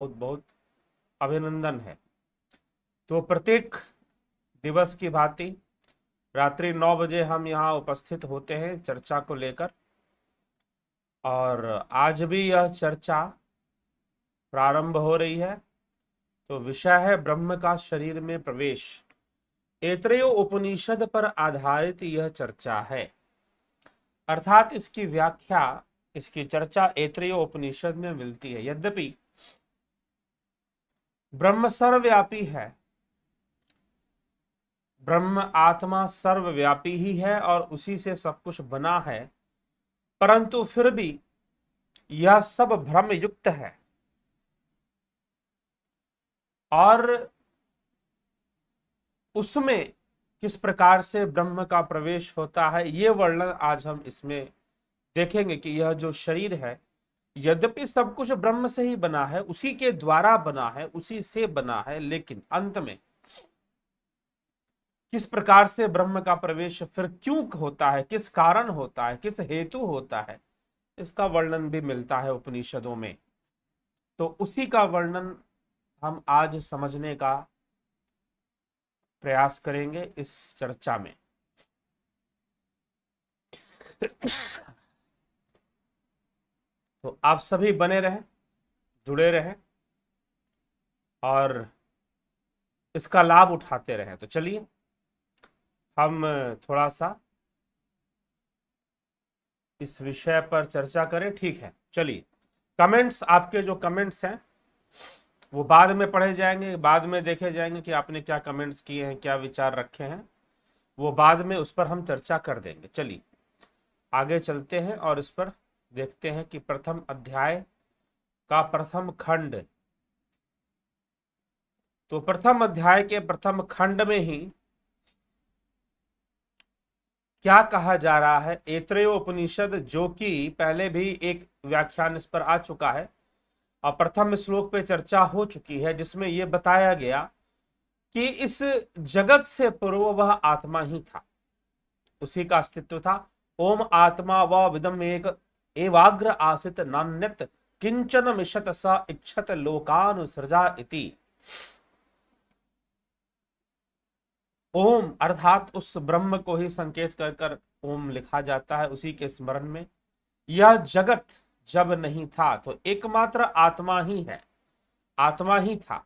बहुत बहुत अभिनंदन है। तो प्रत्येक दिवस की भांति रात्रि 9 बजे हम यहाँ उपस्थित होते हैं चर्चा को लेकर, और आज भी यह चर्चा प्रारंभ हो रही है। तो विषय है ब्रह्म का शरीर में प्रवेश। ऐतरेय उपनिषद पर आधारित यह चर्चा है, अर्थात इसकी व्याख्या, इसकी चर्चा ऐतरेय उपनिषद में मिलती है। यद्यपि ब्रह्म सर्वव्यापी है, ब्रह्म आत्मा सर्वव्यापी ही है और उसी से सब कुछ बना है, परंतु फिर भी यह सब भ्रम युक्त है। और उसमें किस प्रकार से ब्रह्म का प्रवेश होता है, ये वर्णन आज हम इसमें देखेंगे कि यह जो शरीर है, यद्यपि सब कुछ ब्रह्म से ही बना है, उसी के द्वारा बना है, उसी से बना है, लेकिन अंत में किस प्रकार से ब्रह्म का प्रवेश फिर क्यों होता है, किस कारण होता है, किस हेतु होता है, इसका वर्णन भी मिलता है उपनिषदों में। तो उसी का वर्णन हम आज समझने का प्रयास करेंगे इस चर्चा में। तो आप सभी बने रहें, जुड़े रहें और इसका लाभ उठाते रहें। तो चलिए हम थोड़ा सा इस विषय पर चर्चा करें, ठीक है। चलिए, कमेंट्स, आपके जो कमेंट्स हैं वो बाद में पढ़े जाएंगे, बाद में देखे जाएंगे कि आपने क्या कमेंट्स किए हैं, क्या विचार रखे हैं, वो बाद में उस पर हम चर्चा कर देंगे। चलिए आगे चलते हैं और इस पर देखते हैं कि प्रथम अध्याय का प्रथम खंड। तो प्रथम अध्याय के प्रथम खंड में ही क्या कहा जा रहा है। ऐतरेय उपनिषद, जो कि पहले भी एक व्याख्यान इस पर आ चुका है और प्रथम श्लोक पे चर्चा हो चुकी है, जिसमें यह बताया गया कि इस जगत से पूर्व वह आत्मा ही था, उसी का अस्तित्व था। ओम आत्मा व विदम एक एवाग्र आसित नान्यत किंचन मिशत स इच्छत लोकानुसृजा इति। ओम अर्थात उस ब्रह्म को ही संकेत कर कर ओम लिखा जाता है, उसी के स्मरण में। यह जगत जब नहीं था तो एकमात्र आत्मा ही है, आत्मा ही था,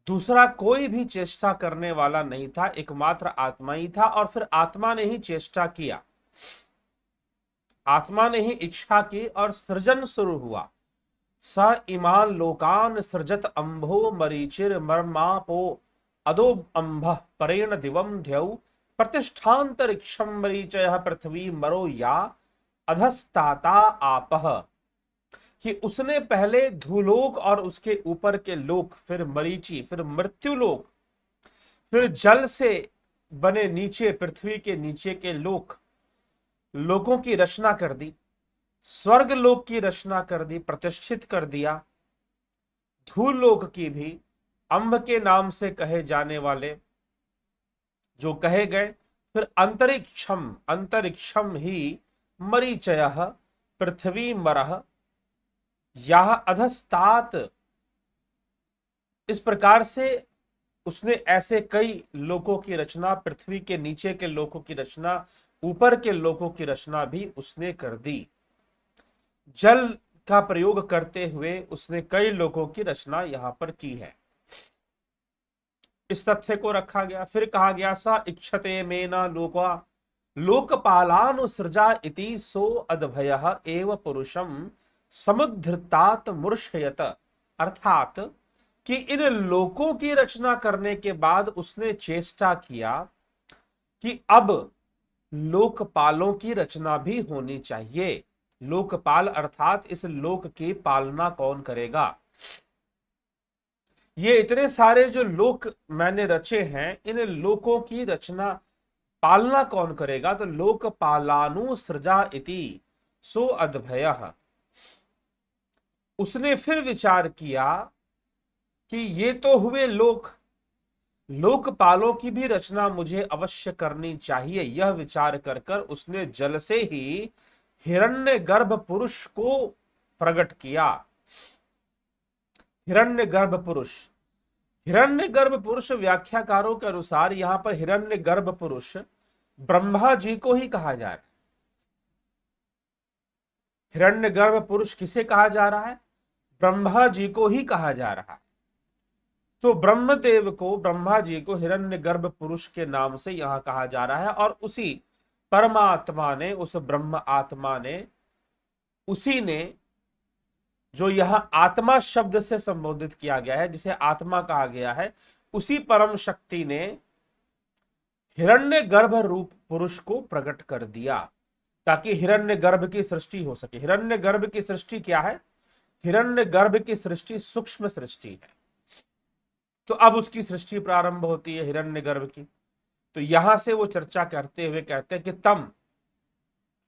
दूसरा कोई भी चेष्टा करने वाला नहीं था, एकमात्र आत्मा ही था। और फिर आत्मा ने ही चेष्टा किया, आत्मा ने ही इच्छा की और सृजन शुरू हुआ। स इमान लोकान सृजत अंभो मरीचिर मर्मापो अदो अंभ परेण दिवम ध्यौ प्रतिष्ठांतरिक्षम मरीचय पृथ्वी मरो या अधस्ताता आपह। कि उसने पहले धूलोक और उसके ऊपर के लोक, फिर मरीचि, फिर मृत्युलोक, फिर जल से बने नीचे पृथ्वी के नीचे के लोक, लोकों की रचना कर दी, स्वर्ग लोक की रचना कर दी, प्रतिष्ठित कर दिया। धूल लोक की भी, अंब के नाम से कहे जाने वाले जो कहे गए। फिर अंतरिक्षम, अंतरिक्षम ही मरीचय पृथ्वी मरह यह अधस्तात। इस प्रकार से उसने ऐसे कई लोकों की रचना, पृथ्वी के नीचे के लोकों की रचना, ऊपर के लोकों की रचना भी उसने कर दी। जल का प्रयोग करते हुए उसने कई लोकों की रचना यहां पर की है, इस तथ्य को रखा गया। फिर कहा गया सा इक्षते मेना लोका लोकपालानुसृजा इति सो अद्भयः एव पुरुषम समुद्धृतात मूर्छयत। अर्थात कि इन लोकों की रचना करने के बाद उसने चेष्टा किया कि अब लोकपालों की रचना भी होनी चाहिए। लोकपाल अर्थात इस लोक की पालना कौन करेगा। ये इतने सारे जो लोक मैंने रचे हैं, इन लोकों की रचना, पालना कौन करेगा। तो लोकपालानुसृजा इति सो अद्भयः। उसने फिर विचार किया कि ये तो हुए लोक, लोकपालों की भी रचना मुझे अवश्य करनी चाहिए। यह विचार कर कर उसने जल से ही हिरण्यगर्भ पुरुष को प्रकट किया। हिरण्यगर्भ पुरुष। हिरण्यगर्भ पुरुष व्याख्याकारों के अनुसार यहां पर हिरण्यगर्भ पुरुष ब्रह्मा जी को ही कहा जा रहा है। हिरण्यगर्भ पुरुष किसे कहा जा रहा है? ब्रह्मा जी को ही कहा जा रहा है। तो ब्रह्मदेव को, ब्रह्मा जी को हिरण्यगर्भ पुरुष के नाम से यहां कहा जा रहा है। और उसी परमात्मा ने, उस ब्रह्म आत्मा ने, उसी ने जो यहां आत्मा शब्द से संबोधित किया गया है, जिसे आत्मा कहा गया है, उसी परम शक्ति ने हिरण्यगर्भ रूप पुरुष को प्रकट कर दिया ताकि हिरण्यगर्भ की सृष्टि हो सके। हिरण्यगर्भ की सृष्टि क्या है? हिरण्यगर्भ की सृष्टि सूक्ष्म सृष्टि है। तो अब उसकी सृष्टि प्रारंभ होती है हिरण्यगर्भ की। तो यहां से वो चर्चा करते हुए कहते हैं कि तम,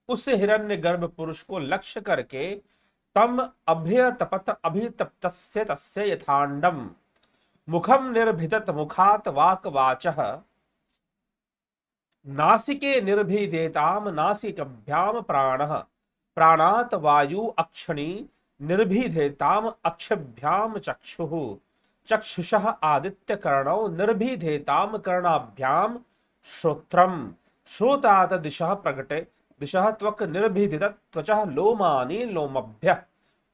उस हिरण्यगर्भ पुरुष को लक्ष्य करके, तम अभ्य तपत अभितप्तस्य तस्य यथांडम मुखम निर्भिदत मुखात वाक वाचः नासिके निर्भिदेताम नासिकभ्याम प्राणः प्राणात वायु अक्षणी निर्भिदेताम अक्षभ्याम चक्षुः चक्षुषः आदित्य कर्णौ निर्भिदेताम कर्णाभ्याम श्रोत्रम श्रोतात दिशः प्रकटे दिशः त्वक निर्भिदित त्वचः लोमानि लोमभ्यः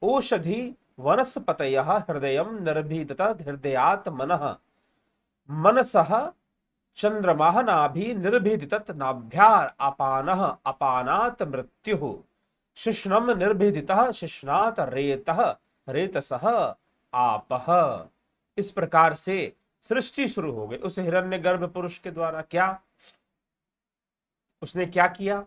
ओषधि वनस्पतयः हृदयं निर्भिदित हृदयात् मनः मनसः चंद्रमाः नाभि निर्भिदित नाभ्यार अपानः अपानात् मृत्युः शिश्नम निर्भिदितः शिश्नात् रेतः रेतसः आपः। इस प्रकार से सृष्टि शुरू हो गई उस हिरण्यगर्भ पुरुष के द्वारा। क्या उसने क्या किया?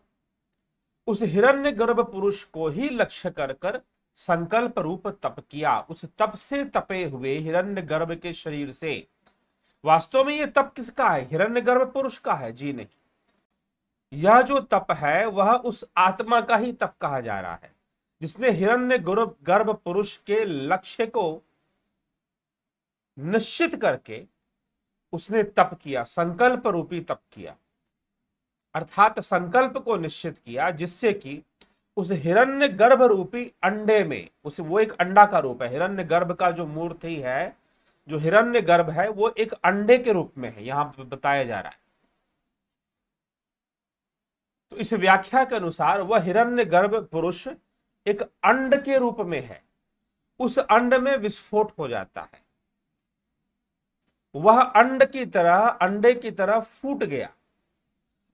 उस हिरण्यगर्भ पुरुष को ही लक्ष्य कर कर संकल्प रूप तप किया। उस तप से तपे हुए हिरण्यगर्भ के शरीर से, वास्तव में यह तप किसका है? हिरण्यगर्भ पुरुष का है जी नहीं। यह जो तप है वह उस आत्मा का ही तप कहा जा रहा है जिसने हिरण्यगर्भ पुरुष के लक्ष्य को निश्चित करके उसने तप किया, संकल्प रूपी तप किया। अर्थात संकल्प को निश्चित किया जिससे कि उस हिरण्यगर्भ रूपी अंडे में, उस वो एक अंडा का रूप है। हिरण्यगर्भ का जो मूर्ति है, जो हिरण्यगर्भ है, वो एक अंडे के रूप में है, यहां पर बताया जा रहा है। तो इस व्याख्या के अनुसार वह हिरण्यगर्भ पुरुष एक अंड के रूप में है। उस अंड में विस्फोट हो जाता है, वह अंडे की तरह फूट गया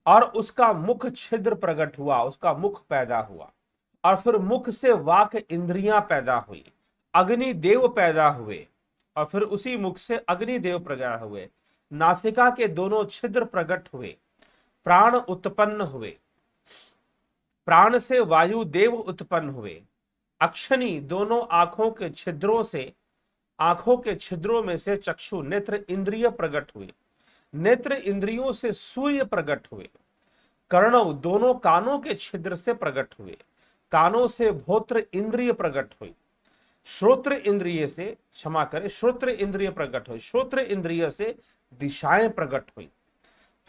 और उसका मुख छिद्र प्रकट हुआ, उसका मुख पैदा हुआ। और फिर मुख से वाक इंद्रियां पैदा हुई, अग्निदेव पैदा हुए, और फिर उसी मुख से अग्निदेव प्रकट हुए। नासिका के दोनों छिद्र प्रकट हुए, प्राण उत्पन्न हुए, प्राण से वायु देव उत्पन्न हुए। अक्षनी दोनों आंखों के छिद्रों से, आंखों के छिद्रों में से चक्षु नेत्र इंद्रिय प्रकट हुए, नेत्र इंद्रियों से सूर्य प्रकट हुए। कर्णव दोनों कानों के छिद्र से प्रकट हुए, कानों से भोत्र इंद्रिय प्रकट हुई। श्रोत्र इंद्रिय से, क्षमा करें, श्रोत्र इंद्रिय प्रकट हुई, श्रोत्र इंद्रिय से दिशाएं प्रकट हुई।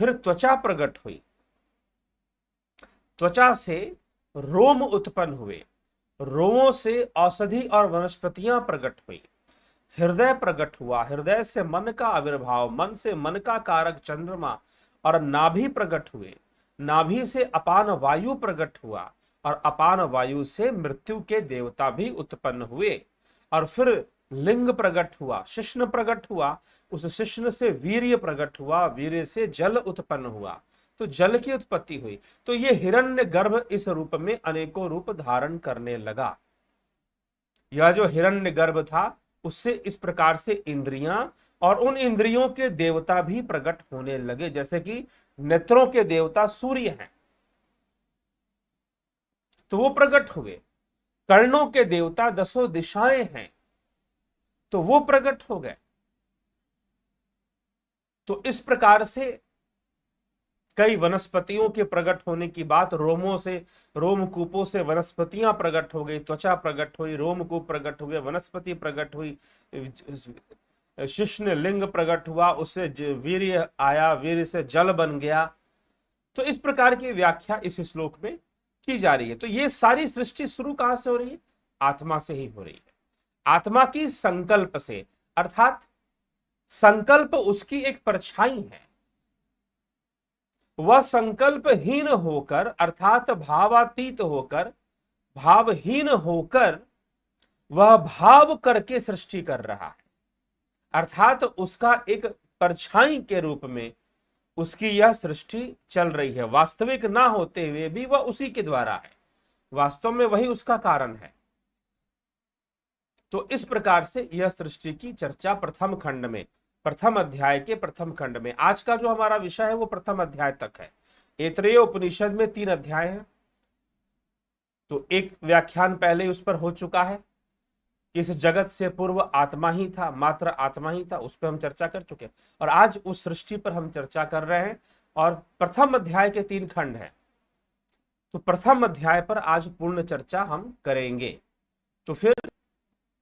फिर त्वचा प्रकट हुई, त्वचा से रोम उत्पन्न हुए, रोमों से औषधि और वनस्पतियां प्रकट हुई। हृदय प्रकट हुआ, हृदय से मन का आविर्भाव, मन से मन का कारक चंद्रमा और नाभि प्रकट हुए, नाभि से अपान वायु प्रकट हुआ और अपान वायु से मृत्यु के देवता भी उत्पन्न हुए। और फिर लिंग प्रकट हुआ, शिश्न प्रकट हुआ, उस शिश्न से वीर्य प्रकट हुआ, वीर्य से जल उत्पन्न हुआ, तो जल की उत्पत्ति हुई। तो ये हिरण्यगर्भ इस रूप में अनेकों रूप धारण करने लगा। यह जो हिरण्यगर्भ था उससे इस प्रकार से इंद्रियां और उन इंद्रियों के देवता भी प्रकट होने लगे। जैसे कि नेत्रों के देवता सूर्य हैं तो वो प्रकट हुए, कर्णों के देवता दसों दिशाएं हैं तो वो प्रकट हो गए। तो इस प्रकार से कई वनस्पतियों के प्रकट होने की बात, रोमों से, रोमकूपों से वनस्पतियां प्रकट हो गई, त्वचा प्रकट हुई, रोमकूप प्रकट हुए, वनस्पति प्रकट हुई, शिश्न लिंग प्रकट हुआ, उससे वीर्य आया, वीर्य से जल बन गया। तो इस प्रकार की व्याख्या इस श्लोक में की जा रही है। तो ये सारी सृष्टि शुरू कहां से हो रही है? आत्मा से ही हो रही है। आत्मा की संकल्प से, अर्थात संकल्प उसकी एक परछाई है। वह संकल्पहीन होकर, अर्थात भावातीत होकर, भावहीन होकर वह भाव करके सृष्टि कर रहा है। अर्थात उसका एक परछाई के रूप में उसकी यह सृष्टि चल रही है। वास्तविक ना होते हुए भी वह उसी के द्वारा है, वास्तव में वही उसका कारण है। तो इस प्रकार से यह सृष्टि की चर्चा प्रथम खंड में, प्रथम अध्याय के प्रथम खंड में, आज का जो हमारा विषय है वो प्रथम अध्याय तक है। ऐतरेय उपनिषद में 3 अध्याय हैं, तो एक व्याख्यान पहले उस पर हो चुका है। इस जगत से पूर्व आत्मा ही था, मात्र आत्मा ही था, उस पर हम चर्चा कर चुके हैं। और आज उस सृष्टि पर हम चर्चा कर रहे हैं, और प्रथम अध्याय के 3 खंड हैं, तो प्रथम अध्याय पर आज पूर्ण चर्चा हम करेंगे। तो फिर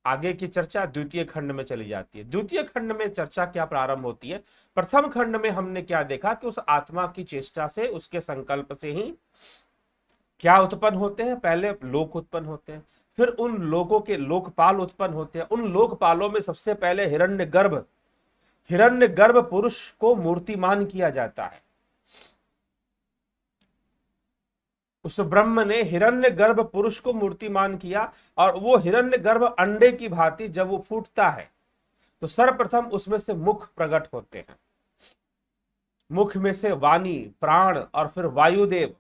आगे की चर्चा द्वितीय खंड में चली जाती है। द्वितीय खंड में चर्चा क्या प्रारंभ होती है? प्रथम खंड में हमने क्या देखा कि उस आत्मा की चेष्टा से, उसके संकल्प से ही क्या उत्पन्न होते हैं? पहले लोक उत्पन्न होते हैं, फिर उन लोगों के लोकपाल उत्पन्न होते हैं। उन लोकपालों में सबसे पहले हिरण्यगर्भ पुरुष को मूर्तिमान किया जाता है। उस ब्रह्म ने हिरण्यगर्भ पुरुष को मूर्तिमान किया, और वो हिरण्यगर्भ अंडे की भांति जब वो फूटता है तो सर्वप्रथम उसमें से मुख प्रकट होते हैं। मुख में से वाणी, प्राण और फिर वायुदेव,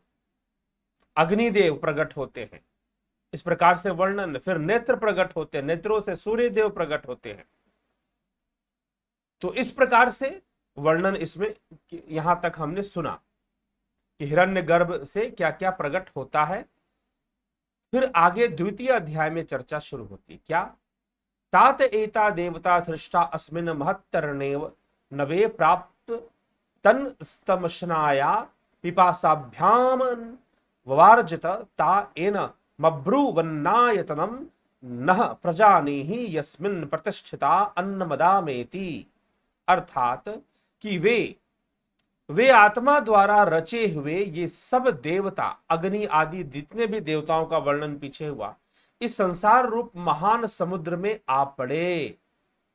अग्निदेव प्रकट होते हैं। इस प्रकार से वर्णन। फिर नेत्र प्रकट होते हैं, नेत्रों से सूर्यदेव प्रकट होते हैं। तो इस प्रकार से वर्णन इसमें यहां तक हमने सुना कि हिरण्यगर्भ से क्या क्या प्रकट होता है। फिर आगे द्वितीय अध्याय में चर्चा शुरू होती है। क्या? तात एता देवता धृष्टा अस्मिन् महत्तरणेव नवे प्राप्त तन स्तमशनाया पिपासाभ्याम ववार्जित ता एन मब्रुवन्नायतनम नः प्रजानीहि यस्मिन् प्रतिष्ठिता अन्नमदामेति। अर्थात कि वे आत्मा द्वारा रचे हुए ये सब देवता, अग्नि आदि जितने भी देवताओं का वर्णन पीछे हुआ, इस संसार रूप महान समुद्र में आ पड़े।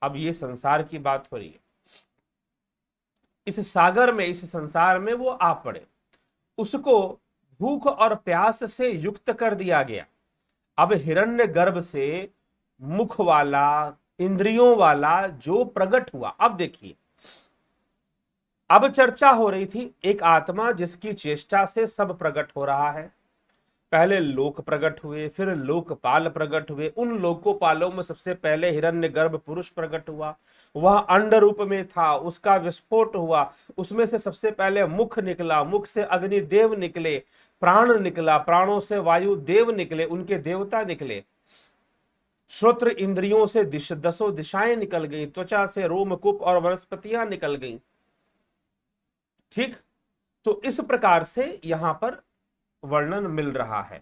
अब ये संसार की बात हो रही है। इस सागर में, इस संसार में वो आ पड़े। उसको भूख और प्यास से युक्त कर दिया गया। अब हिरण्यगर्भ से मुख वाला, इंद्रियों वाला जो प्रकट हुआ, अब देखिए, अब चर्चा हो रही थी एक आत्मा जिसकी चेष्टा से सब प्रकट हो रहा है। पहले लोक प्रकट हुए, फिर लोकपाल प्रकट हुए। उन लोकोपालों में सबसे पहले हिरण्यगर्भ पुरुष प्रकट हुआ। वह अंड रूप में था, उसका विस्फोट हुआ, उसमें से सबसे पहले मुख निकला, मुख से अग्निदेव निकले, प्राण निकला, प्राणों से वायु देव निकले, उनके देवता निकले। श्रोत्र इंद्रियों से 10 दिशाएं निकल गई, त्वचा से रोमकूप और वनस्पतियां निकल गई। ठीक, तो इस प्रकार से यहां पर वर्णन मिल रहा है।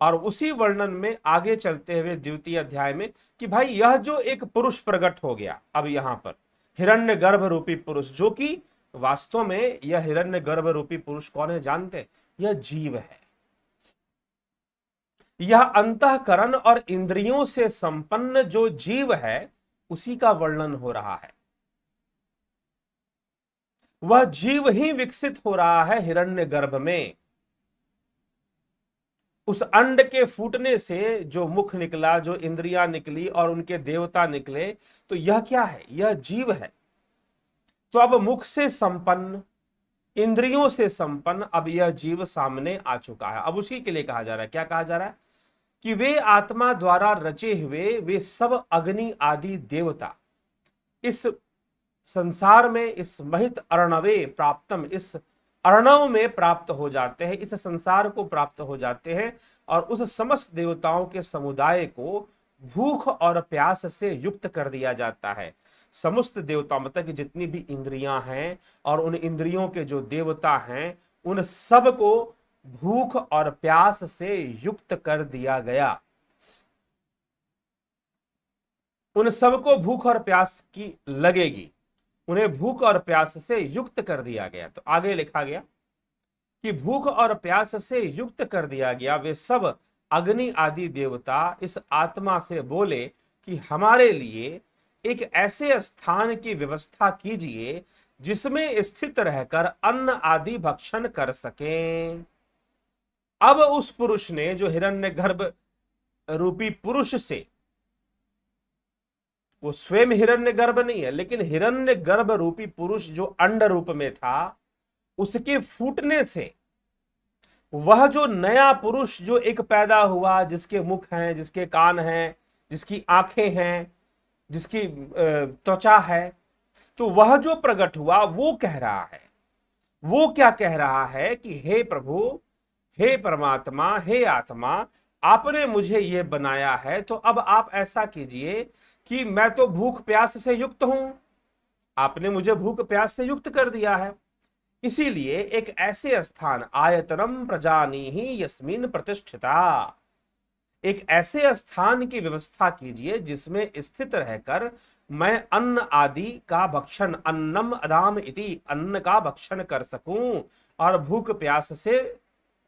और उसी वर्णन में आगे चलते हुए द्वितीय अध्याय में कि भाई यह जो एक पुरुष प्रकट हो गया, अब यहां पर हिरण्यगर्भ रूपी पुरुष, जो कि वास्तव में यह हिरण्यगर्भ रूपी पुरुष कौन है जानते? यह जीव है। यह अंतःकरण और इंद्रियों से संपन्न जो जीव है, उसी का वर्णन हो रहा है। वह जीव ही विकसित हो रहा है हिरण्यगर्भ में। उस अंड के फूटने से जो मुख निकला, जो इंद्रियां निकली और उनके देवता निकले, तो यह क्या है? यह जीव है। तो अब मुख से संपन्न, इंद्रियों से संपन्न, अब यह जीव सामने आ चुका है। अब उसी के लिए कहा जा रहा है, क्या कहा जा रहा है? कि वे आत्मा द्वारा रचे हुए वे सब अग्नि आदि देवता इस संसार में, इस महित अर्णवे प्राप्तम, इस अर्णव में प्राप्त हो जाते हैं, इस संसार को प्राप्त हो जाते हैं। और उस समस्त देवताओं के समुदाय को भूख और प्यास से युक्त कर दिया जाता है। समस्त देवता मतलब कि जितनी भी इंद्रियां हैं और उन इंद्रियों के जो देवता हैं, उन सब को भूख और प्यास से युक्त कर दिया गया। उन सबको भूख और प्यास की लगेगी, उन्हें भूख और प्यास से युक्त कर दिया गया। तो आगे लिखा गया कि भूख और प्यास से युक्त कर दिया गया। वे सब अग्नि आदि देवता इस आत्मा से बोले कि हमारे लिए एक ऐसे स्थान की व्यवस्था कीजिए जिसमें स्थित रहकर अन्न आदि भक्षण कर सकें। अब उस पुरुष ने, जो हिरण्यगर्भ रूपी पुरुष से, वो स्वयं हिरण्यगर्भ नहीं है, लेकिन हिरण्यगर्भ रूपी पुरुष जो अंड रूप में था, उसके फूटने से वह जो नया पुरुष जो एक पैदा हुआ, जिसके मुख हैं, जिसके कान हैं, जिसकी आंखें हैं, जिसकी त्वचा है, तो वह जो प्रकट हुआ वो कह रहा है, वो क्या कह रहा है कि हे प्रभु, हे परमात्मा, हे आत्मा, आपने मुझे ये बनाया है, तो अब आप ऐसा कीजिए कि मैं तो भूख प्यास से युक्त हूं, आपने मुझे भूख प्यास से युक्त कर दिया है, इसीलिए एक ऐसे स्थान, आयतनम प्रजानीहि यस्मिन प्रतिष्ठिता, एक ऐसे स्थान की व्यवस्था कीजिए जिसमें स्थित रहकर मैं अन्न आदि का भक्षण, अन्नम अदाम इति, अन्न का भक्षण कर सकूं और भूख प्यास से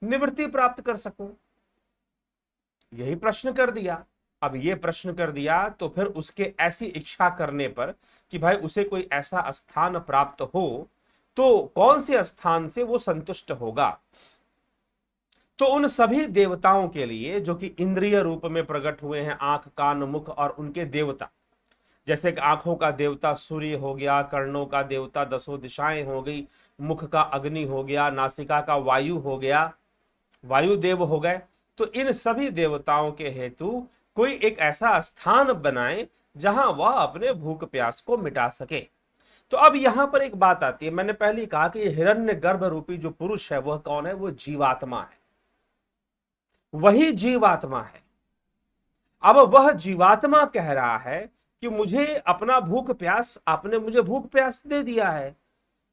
निवृत्ति प्राप्त कर सकूं। यही प्रश्न कर दिया। अब ये प्रश्न कर दिया तो फिर उसके ऐसी इच्छा करने पर कि भाई उसे कोई ऐसा स्थान प्राप्त हो, तो कौन से स्थान से वो संतुष्ट होगा? तो उन सभी देवताओं के लिए जो कि इंद्रिय रूप में प्रकट हुए हैं, आंख, कान, मुख और उनके देवता, जैसे कि आंखों का देवता सूर्य हो गया, कर्णों का देवता दसों दिशाएं हो गई, मुख का अग्नि हो गया, नासिका का वायु हो गया, वायु देव हो गए, तो इन सभी देवताओं के हेतु कोई एक ऐसा स्थान बनाए जहां वह अपने भूख प्यास को मिटा सके। तो अब यहां पर एक बात आती है, मैंने पहले कहा कि हिरण्य गर्भ रूपी जो पुरुष है वह कौन है? वो जीवात्मा है, वही जीवात्मा है। अब वह जीवात्मा कह रहा है कि मुझे अपना भूख प्यास, आपने मुझे भूख प्यास दे दिया है,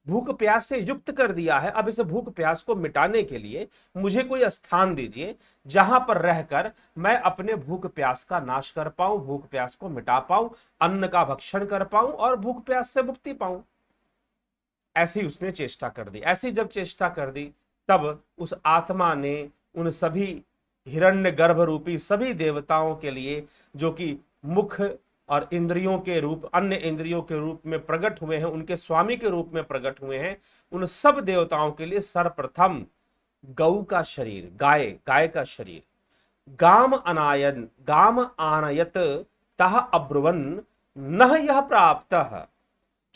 भूख प्यास से युक्त कर दिया है, अब इस भूख प्यास को मिटाने के लिए मुझे कोई स्थान दीजिए जहां पर रहकर मैं अपने भूख प्यास का नाश कर पाऊं, भूख प्यास को मिटा पाऊं, अन्न का भक्षण कर पाऊं और भूख प्यास से मुक्ति पाऊं। ऐसी उसने चेष्टा कर दी। ऐसी जब चेष्टा कर दी तब उस आत्मा ने उन सभी हिरण्य गर्भ रूपी सभी देवताओं के लिए, जो कि मुख और इंद्रियों के रूप, अन्य इंद्रियों के रूप में प्रकट हुए हैं, उनके स्वामी के रूप में प्रकट हुए हैं, उन सब देवताओं के लिए सर्वप्रथम गौ का शरीर, गाय का शरीर, गाम आनयत तह अब्रुवन न यह प्राप्त,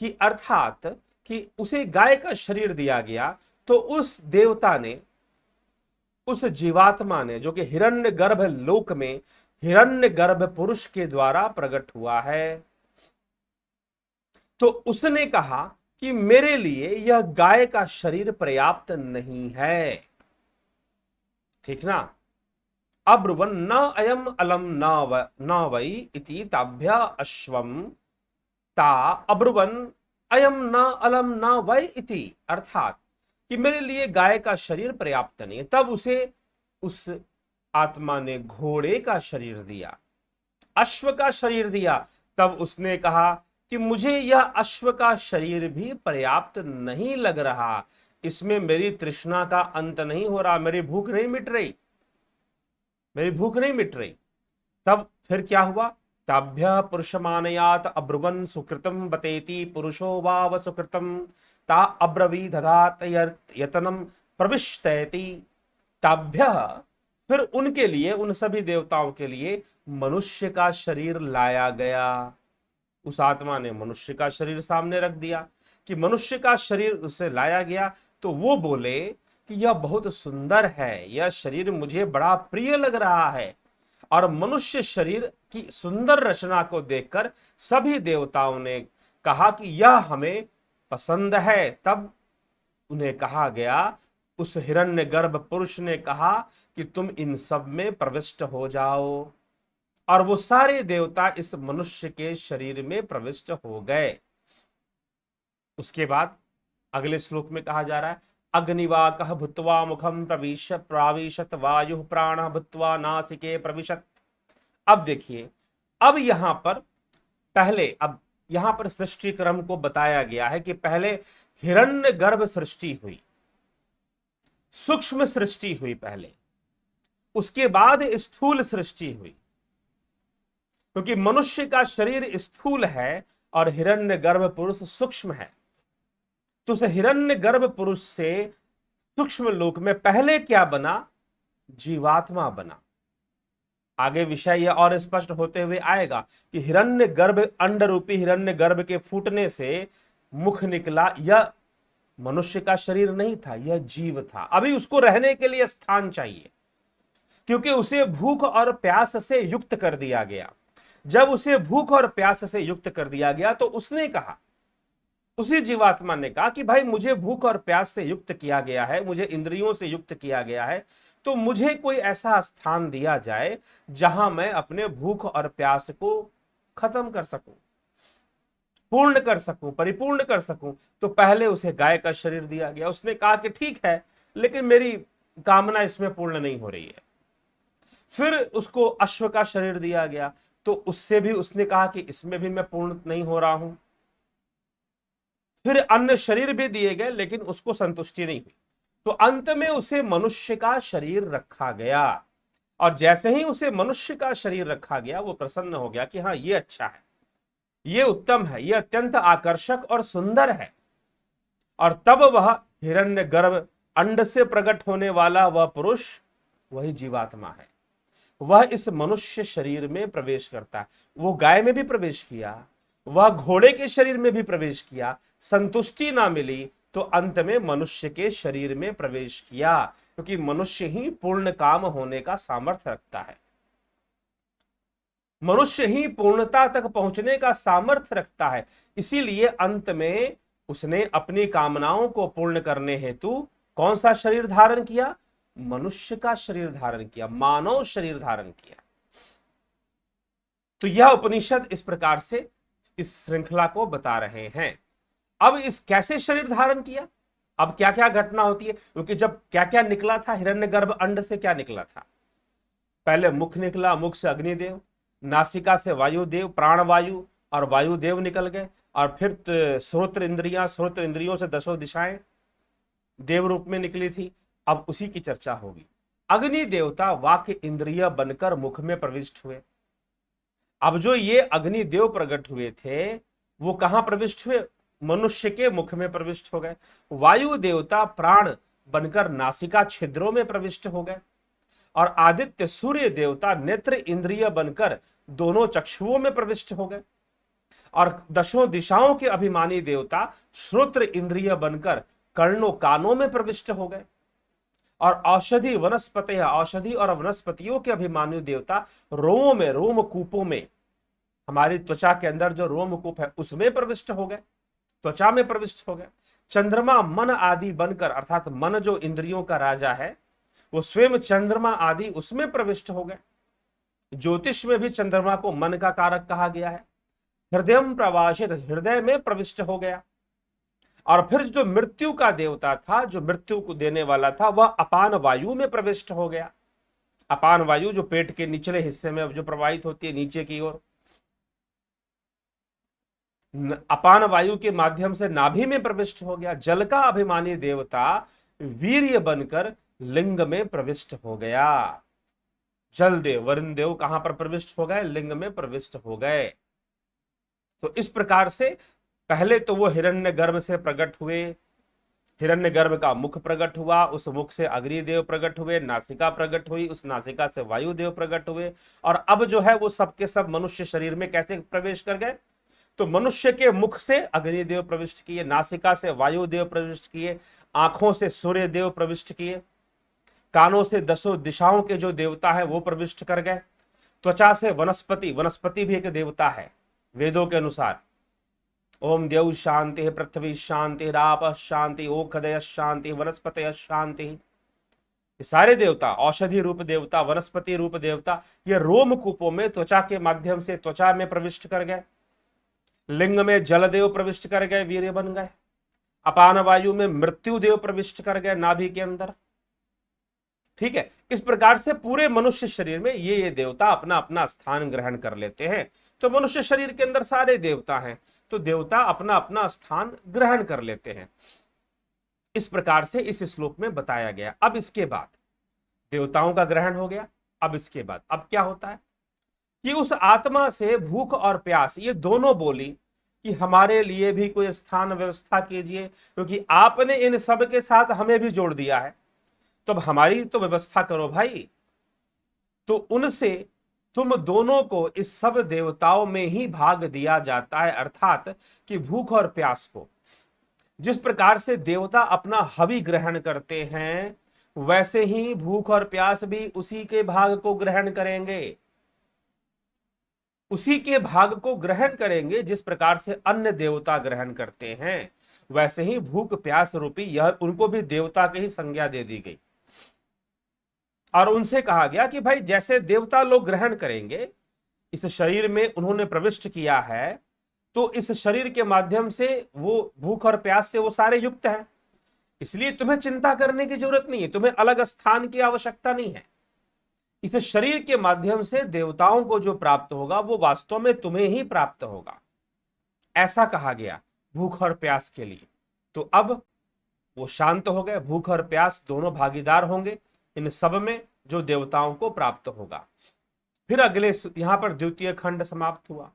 कि अर्थात कि उसे गाय का शरीर दिया गया, तो उस देवता ने, उस जीवात्मा ने, जो कि हिरण्य गर्भ लोक में हिरण्य गर्भ पुरुष के द्वारा प्रकट हुआ है, तो उसने कहा कि मेरे लिए यह गाय का शरीर पर्याप्त नहीं है। ठीक ना? अब्रुवन न अयम अलम न वै इति ताभ्य अश्वम ता अब्रुवन अयम न अलम न वै इति, अर्थात कि मेरे लिए गाय का शरीर पर्याप्त नहीं है। तब उसे उस आत्मा ने घोड़े का शरीर दिया, अश्व का शरीर दिया। तब उसने कहा कि मुझे यह अश्व का शरीर भी पर्याप्त नहीं लग रहा, इसमें मेरी तृष्णा का अंत नहीं हो रहा, मेरी भूख नहीं मिट रही, मेरी भूख नहीं मिट रही। तब फिर क्या हुआ? ताभ्य पुरुषमानयात अब्रुवन सुकृतम बतेति पुरुषो वाव सुकृतम ता अब्रवी दधात यतनम प्रविष्टयति। ताभ्य, फिर उनके लिए, उन सभी देवताओं के लिए मनुष्य का शरीर लाया गया। उस आत्मा ने मनुष्य का शरीर सामने रख दिया कि मनुष्य का शरीर उससे लाया गया, तो वो बोले कि यह बहुत सुंदर है, यह शरीर मुझे बड़ा प्रिय लग रहा है। और मनुष्य शरीर की सुंदर रचना को देखकर सभी देवताओं ने कहा कि यह हमें पसंद है। तब उन्हें कहा गया, उस हिरण्य गर्भ पुरुष ने कहा कि तुम इन सब में प्रविष्ट हो जाओ, और वो सारे देवता इस मनुष्य के शरीर में प्रविष्ट हो गए। उसके बाद अगले श्लोक में कहा जा रहा है, अग्निवाकः भूत्वा मुखम प्राविशत वायु प्राणः भूत्वा नासिके प्रविशत। अब देखिए, अब यहां पर पहले, अब यहां पर सृष्टि क्रम को बताया गया है कि पहले हिरण्य गर्भ सृष्टि हुई, सूक्ष्म सृष्टि हुई पहले, उसके बाद स्थूल सृष्टि हुई। क्योंकि मनुष्य का शरीर स्थूल है और हिरण्यगर्भ पुरुष सूक्ष्म है। तो उस हिरण्यगर्भ पुरुष से सूक्ष्म लोक में पहले क्या बना? जीवात्मा बना। आगे विषय यह और स्पष्ट होते हुए आएगा कि हिरण्यगर्भ, अंड रूपी हिरण्यगर्भ के फूटने से मुख निकला। यह मनुष्य का शरीर नहीं था, यह जीव था। अभी उसको रहने के लिए स्थान चाहिए, क्योंकि उसे भूख और प्यास से युक्त कर दिया गया। जब उसे भूख और प्यास से युक्त कर दिया गया तो उसने कहा, उसी जीवात्मा ने कहा कि भाई मुझे भूख और प्यास से युक्त किया गया है, मुझे इंद्रियों से युक्त किया गया है, तो मुझे कोई ऐसा स्थान दिया जाए जहां मैं अपने भूख और प्यास को खत्म कर सकूं, पूर्ण कर सकूं, परिपूर्ण कर सकूं। तो पहले उसे गाय का शरीर दिया गया। उसने कहा कि ठीक है, लेकिन मेरी कामना इसमें पूर्ण नहीं हो रही है। फिर उसको अश्व का शरीर दिया गया, तो उससे भी उसने कहा कि इसमें भी मैं पूर्ण नहीं हो रहा हूं। फिर अन्य शरीर भी दिए गए, लेकिन उसको संतुष्टि नहीं हुई। तो अंत में उसे मनुष्य का शरीर रखा गया। और जैसे ही उसे मनुष्य का शरीर रखा गया, वो प्रसन्न हो गया कि हाँ, ये अच्छा है, ये उत्तम है, ये अत्यंत आकर्षक और सुंदर है। और तब वह हिरण्यगर्भ, अंड से प्रकट होने वाला वह पुरुष वही जीवात्मा है। वह इस मनुष्य शरीर में प्रवेश करता है। वो गाय में भी प्रवेश किया, वह घोड़े के शरीर में भी प्रवेश किया, संतुष्टि ना मिली तो अंत में मनुष्य के शरीर में प्रवेश किया, क्योंकि मनुष्य ही पूर्ण काम होने का सामर्थ्य रखता है। मनुष्य ही पूर्णता तक पहुंचने का सामर्थ्य रखता है। इसीलिए अंत में उसने अपनी कामनाओं को पूर्ण करने हेतु कौन सा शरीर धारण किया? मनुष्य का शरीर धारण किया, मानव शरीर धारण किया। तो यह उपनिषद इस प्रकार से इस श्रृंखला को बता रहे हैं। अब इस कैसे शरीर धारण किया, अब क्या क्या घटना होती है, क्योंकि जब क्या क्या निकला था हिरण्यगर्भ अंड से, क्या निकला था? पहले मुख निकला, मुख से अग्निदेव, नासिका से वायुदेव, प्राणवायु और वायुदेव निकल गए। और फिर श्रोत्र इंद्रियां, श्रोत्र इंद्रियों से दसों दिशाएं देव रूप में निकली थी। अब उसी की चर्चा होगी। अग्नि देवता वाक्य इंद्रिय बनकर मुख में प्रविष्ट हुए। अब जो ये अग्निदेव प्रकट हुए थे, वो कहां प्रविष्ट हुए? मनुष्य के मुख में प्रविष्ट हो गए। वायु देवता प्राण बनकर नासिका छिद्रों में प्रविष्ट हो गए। और आदित्य सूर्य देवता नेत्र इंद्रिय बनकर दोनों चक्षुओं में प्रविष्ट हो गए। और दशों दिशाओं के अभिमानी देवता श्रोत्र इंद्रिय बनकर कर्णों कानों में प्रविष्ट हो गए। और औषधि वनस्पति, औषधि और वनस्पतियों के अभिमानी देवता रोमों में, रोमकूपों में, हमारी त्वचा के अंदर जो रोमकूप है उसमें प्रविष्ट हो गए, त्वचा में प्रविष्ट हो गए। चंद्रमा मन आदि बनकर, अर्थात मन जो इंद्रियों का राजा है, वो स्वयं चंद्रमा आदि उसमें प्रविष्ट हो गए। ज्योतिष में भी चंद्रमा को मन का कारक कहा गया है। हृदय प्रवासित, हृदय में प्रविष्ट हो गया। और फिर जो मृत्यु का देवता था, जो मृत्यु को देने वाला था, वह अपान वायु में प्रविष्ट हो गया। अपान वायु जो पेट के निचले हिस्से में जो प्रवाहित होती है नीचे की ओर, अपान वायु के माध्यम से नाभि में प्रविष्ट हो गया। जल का अभिमानी देवता वीर्य बनकर लिंग में प्रविष्ट हो गया। जल देव, वरुण देव कहां पर प्रविष्ट हो गए? लिंग में प्रविष्ट हो गए। तो इस प्रकार से पहले तो वो हिरण्यगर्भ से प्रकट हुए, हिरण्यगर्भ का मुख प्रकट हुआ, उस मुख से अग्निदेव प्रकट हुए, नासिका प्रकट हुई, उस नासिका से वायुदेव प्रकट हुए। और अब जो है वो सबके सब मनुष्य शरीर में कैसे प्रवेश कर गए? तो मनुष्य के मुख से अग्निदेव प्रविष्ट किए, नासिका से वायुदेव प्रविष्ट किए, आंखों से सूर्यदेव प्रविष्ट किए, कानों से दसों दिशाओं के जो देवता है वो प्रविष्ट कर गए, त्वचा से वनस्पति, वनस्पति भी एक देवता है वेदों के अनुसार। ओम देव शांति, पृथ्वी शांति, राप शांति, ओखदय शांति, वनस्पति शांति। ये सारे देवता, औषधि रूप देवता, वनस्पति रूप देवता, ये रोमकूपों में त्वचा के माध्यम से त्वचा में प्रविष्ट कर गए। लिंग में जलदेव प्रविष्ट कर गए, वीर्य बन गए। अपान वायु में मृत्यु देव प्रविष्ट कर गए, नाभि के अंदर। ठीक है, इस प्रकार से पूरे मनुष्य शरीर में ये देवता अपना अपना स्थान ग्रहण कर लेते हैं। तो मनुष्य शरीर के अंदर सारे देवता हैं, तो देवता अपना अपना स्थान ग्रहण कर लेते हैं। इस प्रकार से इस श्लोक में बताया गया। अब इसके बाद देवताओं का ग्रहण हो गया। अब इसके बाद अब क्या होता है? कि उस आत्मा से भूख और प्यास ये दोनों बोली कि हमारे लिए भी कोई स्थान व्यवस्था कीजिए, क्योंकि आपने इन सब के साथ हमें भी जोड़ दिया है, तो अब हमारी तो व्यवस्था करो भाई। तो उनसे तुम दोनों को इस सब देवताओं में ही भाग दिया जाता है, अर्थात कि भूख और प्यास को जिस प्रकार से देवता अपना हवि ग्रहण करते हैं, वैसे ही भूख और प्यास भी उसी के भाग को ग्रहण करेंगे, उसी के भाग को ग्रहण करेंगे। जिस प्रकार से अन्य देवता ग्रहण करते हैं, वैसे ही भूख प्यास रूपी यह उनको भी देवता की ही संज्ञा दे दी गई। और उनसे कहा गया कि भाई जैसे देवता लोग ग्रहण करेंगे, इस शरीर में उन्होंने प्रविष्ट किया है, तो इस शरीर के माध्यम से वो भूख और प्यास से वो सारे युक्त हैं, इसलिए तुम्हें चिंता करने की जरूरत नहीं है, तुम्हें अलग स्थान की आवश्यकता नहीं है। इस शरीर के माध्यम से देवताओं को जो प्राप्त होगा वो वास्तव में तुम्हें ही प्राप्त होगा, ऐसा कहा गया भूख और प्यास के लिए। तो अब वो शांत हो गए, भूख और प्यास दोनों भागीदार होंगे इन सब में जो देवताओं को प्राप्त होगा। फिर अगले यहां पर द्वितीय खंड समाप्त हुआ।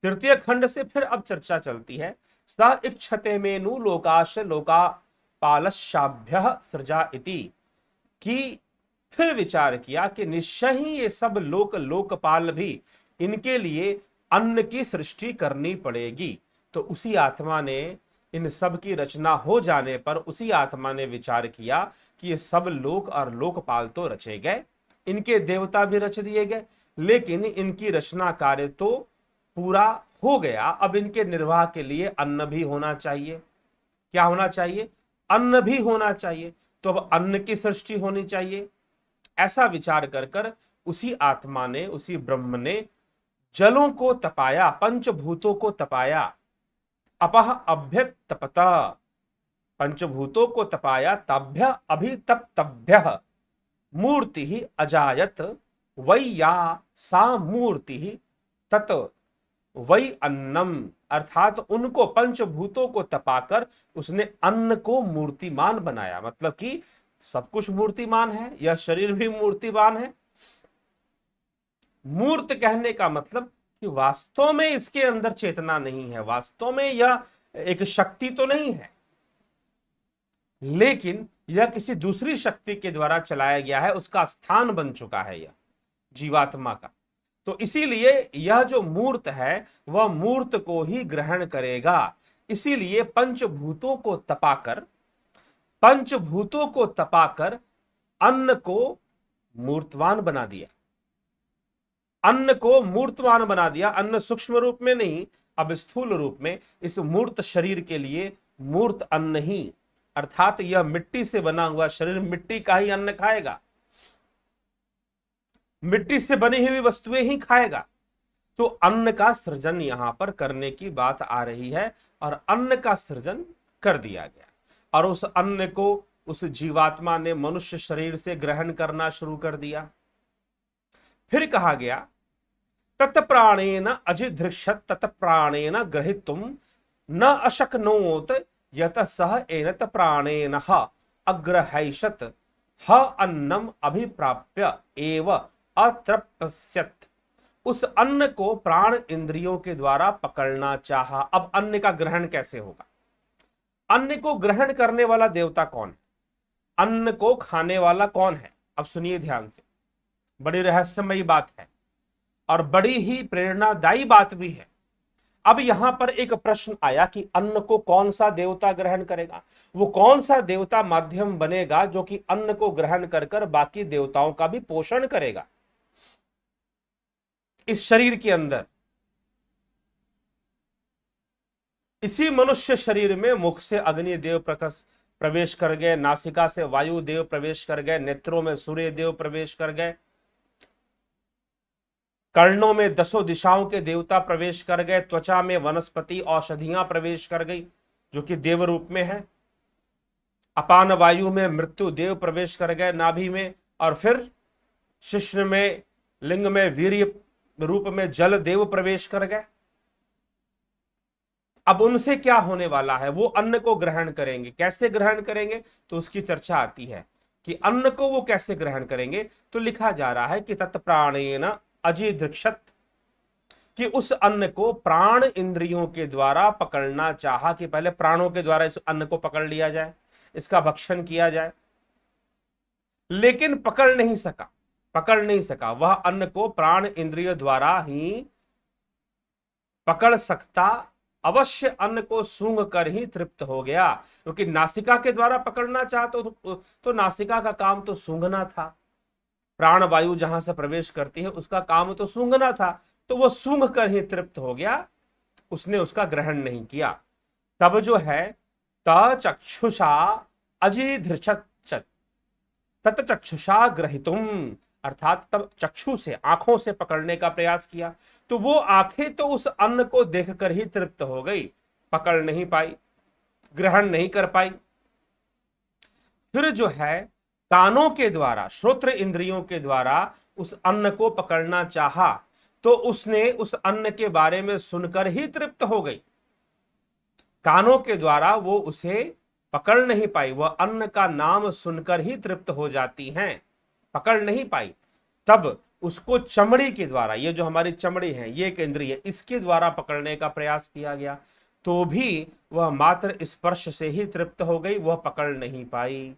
तृतीय खंड से फिर अब चर्चा चलती है। स इच्छते मेनु लोकाश लोकापालशाभ्य सृजा इति, कि फिर विचार किया कि निश्चय ही ये सब लोकपाल भी, इनके लिए अन्न की सृष्टि करनी पड़ेगी। तो उसी आत्मा ने इन सब की रचना हो जाने पर उसी आत्मा ने विचार किया कि ये सब लोक और लोकपाल तो रचे गए, इनके देवता भी रच दिए गए, लेकिन इनकी रचना कार्य तो पूरा हो गया। अब इनके निर्वाह के लिए अन्न भी होना चाहिए। क्या होना चाहिए? अन्न भी होना चाहिए। तो अब अन्न की सृष्टि होनी चाहिए। ऐसा विचार कर कर उसी आत्मा ने, उसी ब्रह्म ने जलों को तपाया, पंचभूतों को तपाया। अपह अभ्य तपता, पंचभूतों को तपाया। तभ्य अभितप्तभ्य मूर्ति ही अजायत, वै या सा मूर्ति ही तत् वही अन्नम, अर्थात उनको पंचभूतों को तपाकर उसने अन्न को मूर्तिमान बनाया। मतलब कि सब कुछ मूर्तिमान है, यह शरीर भी मूर्तिमान है। मूर्त कहने का मतलब कि वास्तव में इसके अंदर चेतना नहीं है, वास्तव में यह एक शक्ति तो नहीं है, लेकिन यह किसी दूसरी शक्ति के द्वारा चलाया गया है, उसका स्थान बन चुका है यह जीवात्मा का। तो इसीलिए यह जो मूर्त है वह मूर्त को ही ग्रहण करेगा। इसीलिए पंचभूतों को तपाकर अन्न को मूर्तवान बना दिया, अन्न को मूर्तवान बना दिया। अन्न सूक्ष्म रूप में नहीं, अब स्थूल रूप में इस मूर्त शरीर के लिए मूर्त अन्न ही, अर्थात यह मिट्टी से बना हुआ शरीर मिट्टी का ही अन्न खाएगा, मिट्टी से बनी हुई वस्तुएं ही खाएगा। तो अन्न का सृजन यहां पर करने की बात आ रही है, और अन्न का सृजन कर दिया गया। और उस अन्न को उस जीवात्मा ने मनुष्य शरीर से ग्रहण करना शुरू कर दिया। फिर कहा गया तत्प्राणेन अजिधृक्षत तत्प्राणेन ग्रहीतुम न अशक्नोत यत सह एनत प्राणेन अग्रहैषत ह अन्नम अभिप्राप्य एव अतृप्स्यत। उस अन्न को प्राण इंद्रियों के द्वारा पकड़ना चाहा। अब अन्न का ग्रहण कैसे होगा? अन्न को ग्रहण करने वाला देवता कौन है? अन्न को खाने वाला कौन है? अब सुनिए ध्यान से, बड़ी रहस्यमयी बात है और बड़ी ही प्रेरणादायी बात भी है। अब यहां पर एक प्रश्न आया कि अन्न को कौन सा देवता ग्रहण करेगा? वो कौन सा देवता माध्यम बनेगा जो कि अन्न को ग्रहण कर कर बाकी देवताओं का भी पोषण करेगा इस शरीर के अंदर? इसी मनुष्य शरीर में मुख से अग्नि देव प्रवेश कर गए, नासिका से वायु देव प्रवेश कर गए, नेत्रों में सूर्य देव प्रवेश कर गए, कर्णों में दसों दिशाओं के देवता प्रवेश कर गए, त्वचा में वनस्पति औषधियां प्रवेश कर गई जो कि देव रूप में है, अपान वायु में मृत्यु देव प्रवेश कर गए नाभि में, और फिर शिश्न में, लिंग में वीर्य रूप में जल देव प्रवेश कर गए। अब उनसे क्या होने वाला है? वो अन्न को ग्रहण करेंगे। कैसे ग्रहण करेंगे? तो उसकी चर्चा आती है कि अन्न को वो कैसे ग्रहण करेंगे। तो लिखा जा रहा है कि तत्प्राणेन अजिधृक्षत, कि उस अन्न को प्राण इंद्रियों के द्वारा पकड़ना चाहा, कि पहले प्राणों के द्वारा इस अन्न को पकड़ लिया जाए, इसका भक्षण किया जाए, लेकिन पकड़ नहीं सका। वह अन्न को प्राण इंद्रियों द्वारा ही पकड़ सकता, अवश्य अन्न को सूंघ कर ही तृप्त हो गया, क्योंकि नासिका के द्वारा पकड़ना चाहा तो नासिका का काम तो सूंघना था, प्राण वायु जहां से प्रवेश करती है उसका काम तो सूंघना था, तो वो सूंघ कर ही तृप्त हो गया, उसने उसका ग्रहण नहीं किया। तब जो है तचक्षुषा अजिधृक्षत तत्चक्षुषा ग्रहितुम, अर्थात तब चक्षु से, आंखों से पकड़ने का प्रयास किया, तो वो आंखें तो उस अन्न को देखकर ही तृप्त हो गई, पकड़ नहीं पाई, ग्रहण नहीं कर पाई। फिर जो है कानों के द्वारा, श्रोत्र इंद्रियों के द्वारा उस अन्न को पकड़ना चाहा, तो उसने उस अन्न के बारे में सुनकर ही तृप्त हो गई, कानों के द्वारा वो उसे पकड़ नहीं पाई, वह अन्न का नाम सुनकर ही तृप्त हो जाती हैं, पकड़ नहीं पाई। तब उसको चमड़ी के द्वारा, ये जो हमारी चमड़ी है, ये एक इंद्रिय, इसके द्वारा पकड़ने का प्रयास किया गया, तो भी वह मात्र स्पर्श से ही तृप्त हो गई, वह पकड़ नहीं पाई।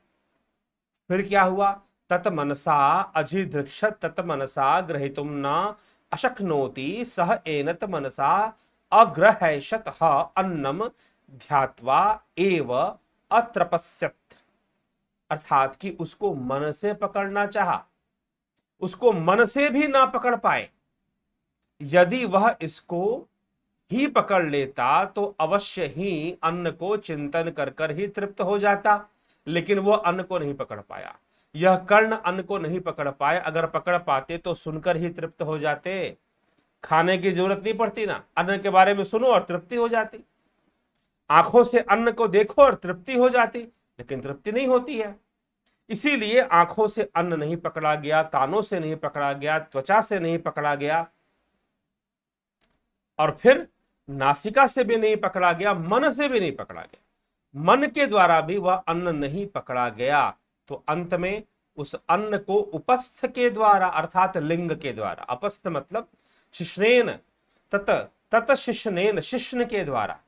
फिर क्या हुआ? तत मनसा अजिधृक्षत तत मनसा ग्रहितुम न अशक्नोति सह एनत मनसा अग्रहैषत अन्नम ध्यात्वा एव अत्रपस्यत, अर्थात कि उसको मन से पकड़ना चाहा, उसको मन से भी ना पकड़ पाए। यदि वह इसको ही पकड़ लेता तो अवश्य ही अन्न को चिंतन कर कर ही तृप्त हो जाता, लेकिन वह अन्न को नहीं पकड़ पाया, यह कर्ण अन्न को नहीं पकड़ पाए। अगर पकड़ पाते तो सुनकर ही तृप्त हो जाते, खाने की जरूरत नहीं पड़ती ना, अन्न के बारे में सुनो और तृप्ति हो जाती, आंखों से अन्न को देखो और तृप्ति हो जाती, लेकिन तृप्ति नहीं होती है। इसीलिए आंखों से अन्न नहीं पकड़ा गया, कानों से नहीं पकड़ा गया, त्वचा से नहीं पकड़ा गया, और फिर नासिका से भी नहीं पकड़ा गया, मन से भी नहीं पकड़ा गया, मन के द्वारा भी वह अन्न नहीं पकड़ा गया। तो अंत में उस अन्न को उपस्थ के द्वारा, अर्थात लिंग के द्वारा, अपस्थ मतलब शिश्नेन, तत शिश्नेन, शिश्न के द्वारा,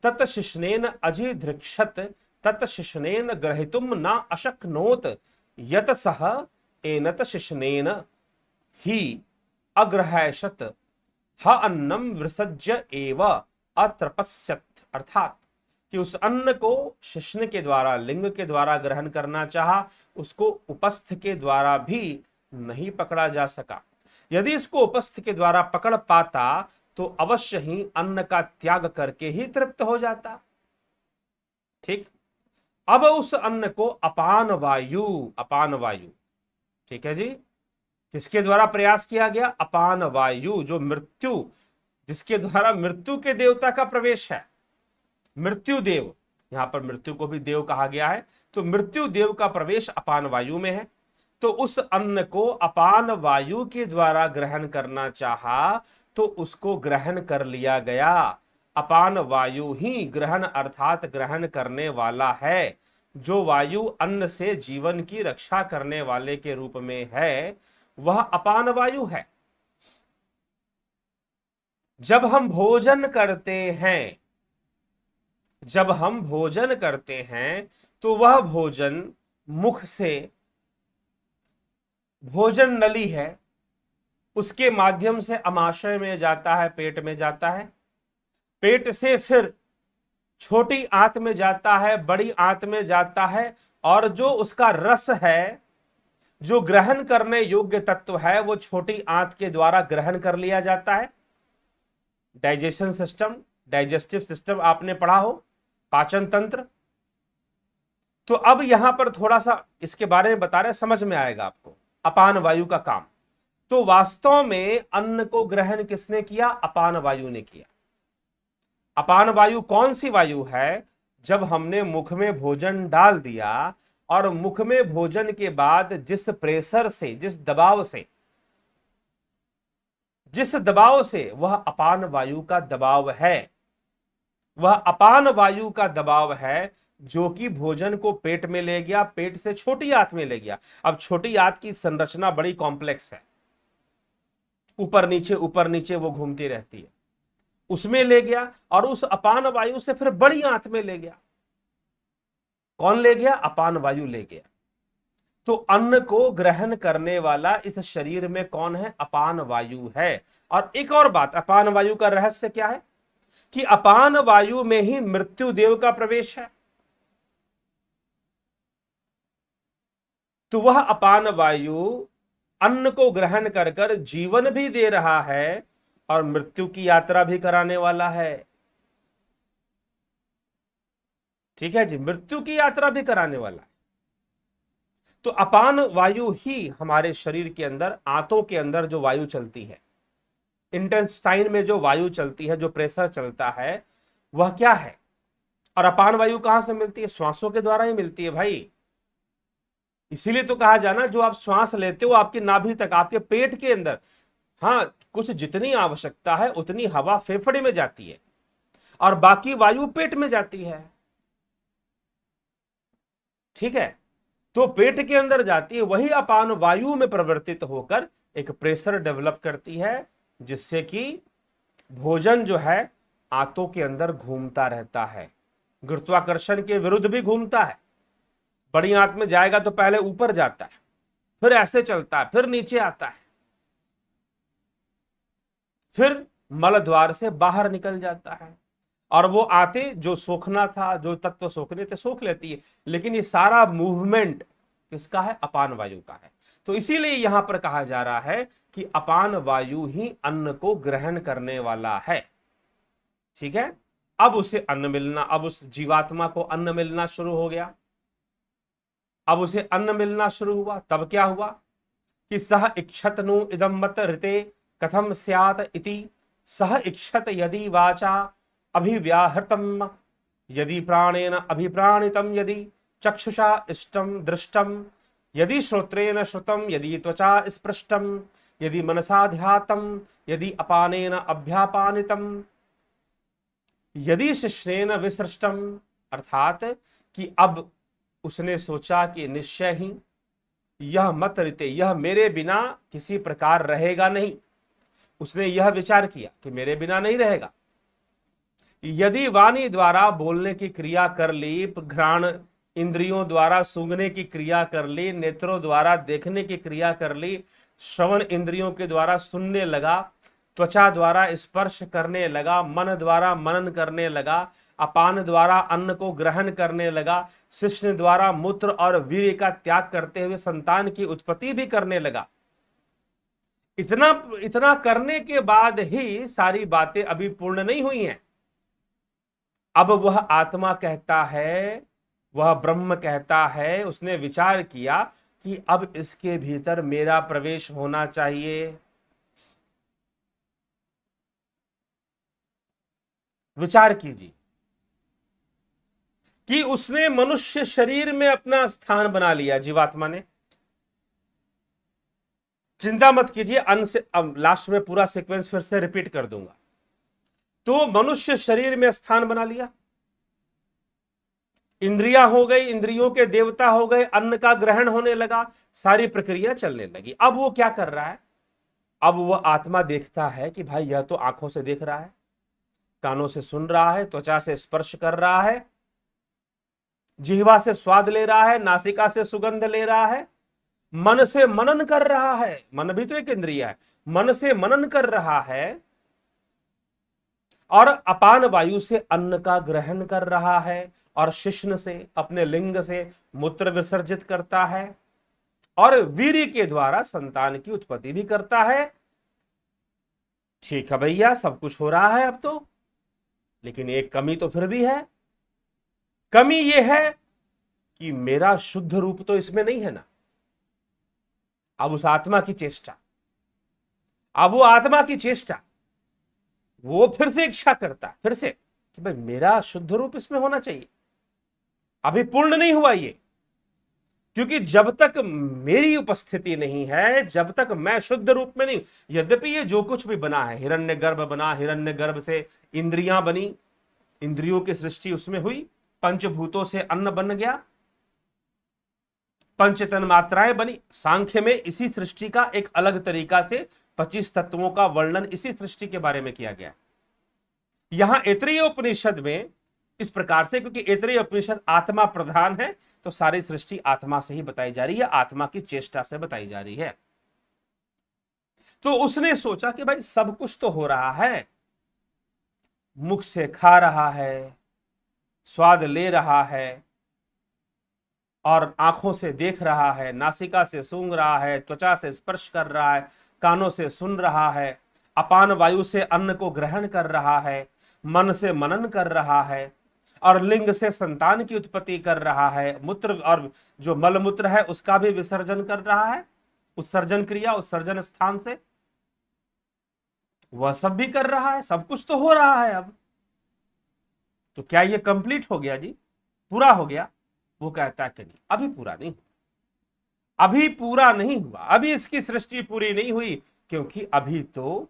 तत शिश्नेन अजिधृक्षत तत शिश्नेन ग्रहितुम न अशक्नोत यत सह एनत शिश्नेन ही अग्रहैषत अन्नम विसर्ज्य एव अत्रपस्यत, अर्थात कि उस अन्न को शिश्न के द्वारा, लिंग के द्वारा ग्रहण करना चाहा, उसको उपस्थ के द्वारा भी नहीं पकड़ा जा सका। यदि इसको उपस्थ के द्वारा पकड़ पाता तो अवश्य ही अन्न का त्याग करके ही तृप्त हो जाता। ठीक, अब उस अन्न को अपान वायु, अपान वायु, ठीक है जी, किसके द्वारा प्रयास किया गया? अपान वायु, जो मृत्यु, जिसके द्वारा मृत्यु के देवता का प्रवेश है, मृत्यु देव, यहां पर मृत्यु को भी देव कहा गया है, तो मृत्यु देव का प्रवेश अपान वायु में है। तो उस अन्न को अपान वायु के द्वारा ग्रहण करना चाहा तो उसको ग्रहण कर लिया गया। अपान वायु ही ग्रहण अर्थात ग्रहण करने वाला है। जो वायु अन्न से जीवन की रक्षा करने वाले के रूप में है वह अपान वायु है। जब हम भोजन करते हैं, जब हम भोजन करते हैं तो वह भोजन मुख से, भोजन नली है, उसके माध्यम से अमाशय में जाता है, पेट में जाता है, पेट से फिर छोटी आंत में जाता है, बड़ी आंत में जाता है, और जो उसका रस है, जो ग्रहण करने योग्य तत्व है, वो छोटी आंत के द्वारा ग्रहण कर लिया जाता है। डाइजेशन सिस्टम, डाइजेस्टिव सिस्टम आपने पढ़ा हो, पाचन तंत्र। तो अब यहां पर थोड़ा सा इसके बारे में बता रहे, समझ में आएगा आपको अपान वायु का काम। तो वास्तव में अन्न को ग्रहण किसने किया? अपान वायु ने किया। अपान वायु कौन सी वायु है? जब हमने मुख में भोजन डाल दिया और मुख में भोजन के बाद जिस प्रेशर से, जिस दबाव से वह अपान वायु का दबाव है, वह अपान वायु का दबाव है जो कि भोजन को पेट में ले गया, पेट से छोटी आंत में ले गया। अब छोटी आंत की संरचना बड़ी कॉम्प्लेक्स है, ऊपर नीचे वो घूमती रहती है, उसमें ले गया और उस अपान वायु से फिर बड़ी आंत में ले गया। कौन ले गया? अपान वायु ले गया। तो अन्न को ग्रहण करने वाला इस शरीर में कौन है? अपान वायु है। और एक और बात, अपान वायु का रहस्य क्या है कि अपान वायु में ही मृत्यु देव का प्रवेश है। तो वह अपान वायु अन्न को ग्रहण कर कर जीवन भी दे रहा है और मृत्यु की यात्रा भी कराने वाला है। ठीक है जी, मृत्यु की यात्रा भी कराने वाला है। तो अपान वायु ही हमारे शरीर के अंदर, आंतों के अंदर जो वायु चलती है, इंटेस्टाइन में जो वायु चलती है, जो प्रेशर चलता है, वह क्या है? और अपान वायु कहां से मिलती है? श्वासों के द्वारा ही मिलती है भाई। इसीलिए तो कहा जाना, जो आप श्वास लेते हो आपकी नाभि तक, आपके पेट के अंदर, हाँ, कुछ जितनी आवश्यकता है उतनी हवा फेफड़े में जाती है और बाकी वायु पेट में जाती है। ठीक है, तो पेट के अंदर जाती है, वही अपान वायु में परिवर्तित होकर एक प्रेशर डेवलप करती है, जिससे कि भोजन जो है आंतों के अंदर घूमता रहता है, गुरुत्वाकर्षण के विरुद्ध भी घूमता है। बड़ी आंत में जाएगा तो पहले ऊपर जाता है, फिर ऐसे चलता है, फिर नीचे आता है, फिर मल द्वार से बाहर निकल जाता है। और वो आते जो सोखना था, जो तत्व सोखने थे, सोख लेती है, लेकिन ये सारा मूवमेंट किसका है? अपान वायु का है। तो इसीलिए यहां पर कहा जा रहा है कि अपान वायु ही अन्न को ग्रहण करने वाला है। ठीक है, अब उसे अन्न मिलना, अब उस जीवात्मा को अन्न मिलना शुरू हो गया। अब उसे अन्न मिलना शुरू हुआ, तब क्या हुआ कि सह इक्षत नु इदम मत ऋते कथम स्यात इति, सह इक्षत यदि वाचा अभिव्याहृतम, यदि प्राणेन अभिप्राणितम, यदि चक्षुषा इष्टम दृष्टम, यदि श्रोत्रेण श्रुतम, यदि त्वचा स्पृष्टम, यदि मनसा ध्यातम, यदि अपानेन अभ्यापानितम, यदि शिश्नेन विसृष्टम। अर्थात कि अब उसने सोचा कि निश्चय ही यह मत ऋते, यह मेरे बिना किसी प्रकार रहेगा नहीं। उसने यह विचार किया कि मेरे बिना नहीं रहेगा। यदि वाणी द्वारा बोलने की क्रिया कर ली, घ्राण इंद्रियों द्वारा सूंघने की क्रिया कर ली, नेत्रों द्वारा देखने की क्रिया कर ली, श्रवण इंद्रियों के द्वारा सुनने लगा, त्वचा द्वारा स्पर्श करने लगा, मन द्वारा मनन करने लगा, अपान द्वारा अन्न को ग्रहण करने लगा, शिश्न द्वारा मूत्र और वीर्य का त्याग करते हुए संतान की उत्पत्ति भी करने लगा। इतना इतना करने के बाद ही सारी बातें अभी पूर्ण नहीं हुई हैं। अब वह आत्मा कहता है, वह ब्रह्म कहता है, उसने विचार किया कि अब इसके भीतर मेरा प्रवेश होना चाहिए। विचार कीजिए कि उसने मनुष्य शरीर में अपना स्थान बना लिया, जीवात्मा ने। चिंता मत कीजिए, अंत से अब लास्ट में पूरा सीक्वेंस फिर से रिपीट कर दूंगा। तो मनुष्य शरीर में स्थान बना लिया, इंद्रियां हो गई, इंद्रियों के देवता हो गए, अन्न का ग्रहण होने लगा, सारी प्रक्रिया चलने लगी। अब वो क्या कर रहा है? अब वो आत्मा देखता है कि भाई यह तो आंखों से देख रहा है, कानों से सुन रहा है, त्वचा से स्पर्श कर रहा है, जिह्वा से स्वाद ले रहा है, नासिका से सुगंध ले रहा है, मन से मनन कर रहा है। मन भी तो एक इंद्रिय है, मन से मनन कर रहा है और अपान वायु से अन्न का ग्रहण कर रहा है और शिश्न से, अपने लिंग से मूत्र विसर्जित करता है और वीर्य के द्वारा संतान की उत्पत्ति भी करता है। ठीक है भैया, सब कुछ हो रहा है अब तो, लेकिन एक कमी तो फिर भी है। कमी यह है कि मेरा शुद्ध रूप तो इसमें नहीं है ना। अब उस आत्मा की चेष्टा, अब वो आत्मा की चेष्टा, वो फिर से इच्छा करता है, फिर से कि भाई मेरा शुद्ध रूप इसमें होना चाहिए। अभी पूर्ण नहीं हुआ ये, क्योंकि जब तक मेरी उपस्थिति नहीं है, जब तक मैं शुद्ध रूप में नहीं, यद्यपि ये जो कुछ भी बना है, हिरण्यगर्भ बना, हिरण्यगर्भ से इंद्रियां बनी, इंद्रियों की सृष्टि उसमें हुई, पंचभूतों से अन्न बन गया, पंच तन्मात्राएं बनी। सांख्य में इसी सृष्टि का एक अलग तरीका से 25 तत्वों का वर्णन इसी सृष्टि के बारे में किया गया। यहां ऐतरेय उपनिषद में इस प्रकार से, क्योंकि ऐतरेय उपनिषद आत्मा प्रधान है, तो सारी सृष्टि आत्मा से ही बताई जा रही है, आत्मा की चेष्टा से बताई जा रही है। तो उसने सोचा कि भाई सब कुछ तो हो रहा है, मुख से खा रहा है, स्वाद ले रहा है, और आंखों से देख रहा है, नासिका से सूंघ रहा है, त्वचा से स्पर्श कर रहा है, कानों से सुन रहा है, अपान वायु से अन्न को ग्रहण कर रहा है, मन से मनन कर रहा है, और लिंग से संतान की उत्पत्ति कर रहा है, मूत्र और जो मलमूत्र है उसका भी विसर्जन कर रहा है, उत्सर्जन क्रिया, उत्सर्जन स्थान से वह सब भी कर रहा है, सब कुछ तो हो रहा है। अब तो क्या ये कंप्लीट हो गया जी, पूरा हो गया? वो कहता है कि नहीं, अभी पूरा नहीं, अभी पूरा नहीं हुआ, अभी इसकी सृष्टि पूरी नहीं हुई, क्योंकि अभी तो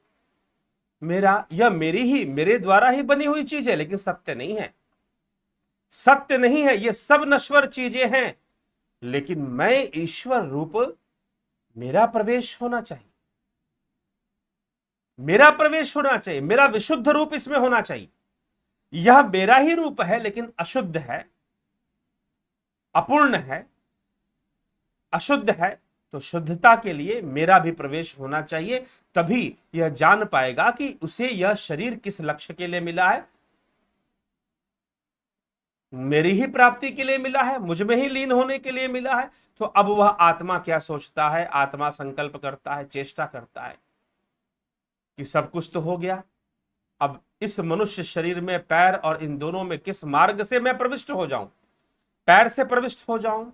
यह मेरे द्वारा ही बनी हुई चीज है, लेकिन सत्य नहीं है, सत्य नहीं है, ये सब नश्वर चीजें हैं, लेकिन मैं ईश्वर रूप, मेरा प्रवेश होना चाहिए, मेरा प्रवेश होना चाहिए, मेरा विशुद्ध रूप इसमें होना चाहिए। यह मेरा ही रूप है, लेकिन अशुद्ध है, अपूर्ण है, अशुद्ध है, तो शुद्धता के लिए मेरा भी प्रवेश होना चाहिए, तभी यह जान पाएगा कि उसे यह शरीर किस लक्ष्य के लिए मिला है, मेरी ही प्राप्ति के लिए मिला है, मुझ में ही लीन होने के लिए मिला है। तो अब वह आत्मा क्या सोचता है? आत्मा संकल्प करता है, चेष्टा करता है कि सब कुछ तो हो गया, अब इस मनुष्य शरीर में पैर और इन दोनों में किस मार्ग से मैं प्रविष्ट हो जाऊं, पैर से प्रविष्ट हो जाऊं,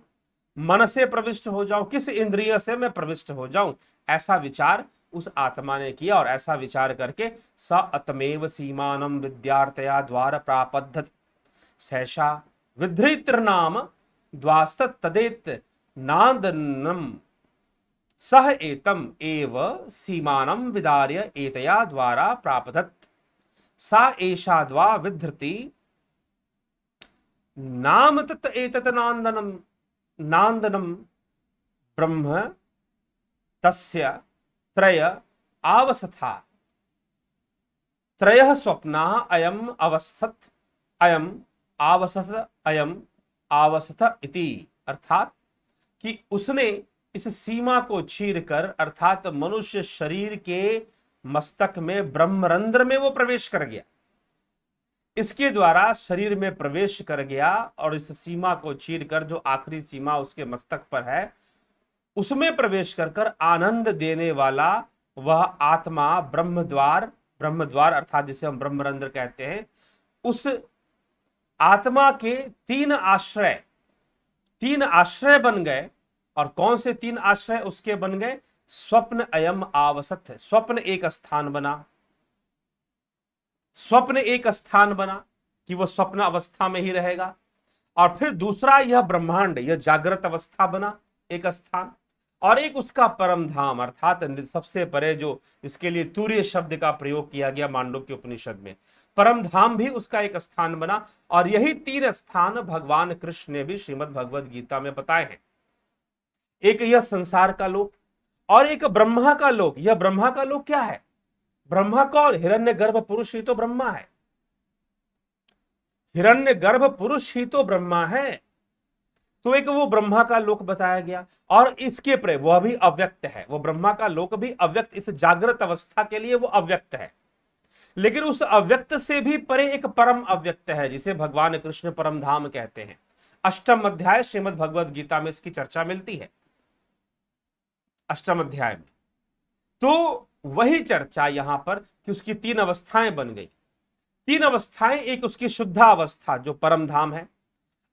मन से प्रविष्ट हो जाऊं, किस इंद्रिय से मैं प्रविष्ट हो जाऊं, ऐसा विचार उस आत्मा ने किया। और ऐसा विचार करके स अतमेव सीमानम विद्यार्थया द्वार प्रापद्ध सहसा विधृतृनाम द्वास्तत तदेत नादनम सह एतम एव सीमानम विदार्य एतया द्वारा प्रापदत सा एषा द्वा विधृति नाम तत् एतत् नांदनम ब्रह्म तस्य त्रय आवसथा त्रयः स्वप्ना अयम अवसत अयम आवसत अयम आवसत इति, अर्थात कि उसने इस सीमा को चीरकर, अर्थात मनुष्य शरीर के मस्तक में ब्रह्मरंध्र में वो प्रवेश कर गया, इसके द्वारा शरीर में प्रवेश कर गया, और इस सीमा को चीरकर जो आखिरी सीमा उसके मस्तक पर है उसमें प्रवेश कर आनंद देने वाला वह आत्मा ब्रह्मद्वार अर्थात जिसे हम ब्रह्मरंध्र कहते हैं, उस आत्मा के तीन आश्रय बन गए। और कौन से तीन आश्रय उसके बन गए? स्वप्न अयम आवसत, स्वप्न एक स्थान बना, स्वप्न एक स्थान बना कि वह स्वप्न अवस्था में ही रहेगा। और फिर दूसरा यह ब्रह्मांड, यह जागृत अवस्था बना एक स्थान, और एक उसका परम धाम, अर्थात सबसे परे जो इसके लिए तूर्य शब्द का प्रयोग किया गया मांडुक्य उपनिषद में, परम धाम भी उसका एक स्थान बना। और यही तीन स्थान भगवान कृष्ण ने भी श्रीमद् भगवद गीता में बताए हैं। एक यह संसार का लोक और एक ब्रह्मा का लोक। यह ब्रह्मा का लोक क्या है? ब्रह्मा कौन? हिरण्यगर्भ पुरुष ही तो ब्रह्मा है, हिरण्यगर्भ पुरुष ही तो ब्रह्मा है। तो एक वो ब्रह्मा का लोक बताया गया, और इसके परे वह भी अव्यक्त है, वो ब्रह्मा का लोक भी अव्यक्त, इस जागृत अवस्था के लिए वो अव्यक्त है। लेकिन उस अव्यक्त से भी परे एक परम अव्यक्त है, जिसे भगवान कृष्ण परम धाम कहते हैं। अष्टम अध्याय श्रीमद् भगवद गीता में इसकी चर्चा मिलती है, अष्टम अध्याय में। तो वही चर्चा यहां पर कि उसकी तीन अवस्थाएं बन गई। तीन अवस्थाएं, एक उसकी शुद्धा अवस्था जो परम धाम है,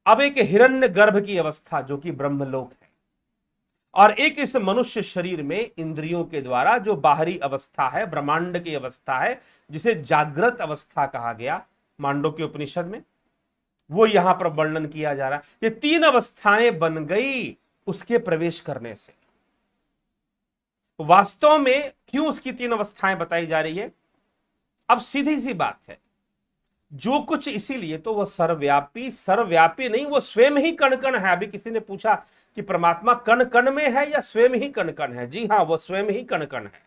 अब एक हिरण्य गर्भ की अवस्था जो कि ब्रह्मलोक है, और एक इस मनुष्य शरीर में इंद्रियों के द्वारा जो बाहरी अवस्था है, ब्रह्मांड की अवस्था है, जिसे जागृत अवस्था कहा गया मांडुक्य उपनिषद में, वो यहां पर वर्णन किया जा रहा है। ये तीन अवस्थाएं बन गई उसके प्रवेश करने से। वास्तव में क्यों उसकी तीन अवस्थाएं बताई जा रही है? अब सीधी सी बात है, जो कुछ, इसीलिए तो वह सर्वव्यापी नहीं, वो स्वयं ही कण कण है। अभी किसी ने पूछा कि परमात्मा कण कण में है या स्वयं ही कण कण है? जी हां, वो स्वयं ही कण कण है।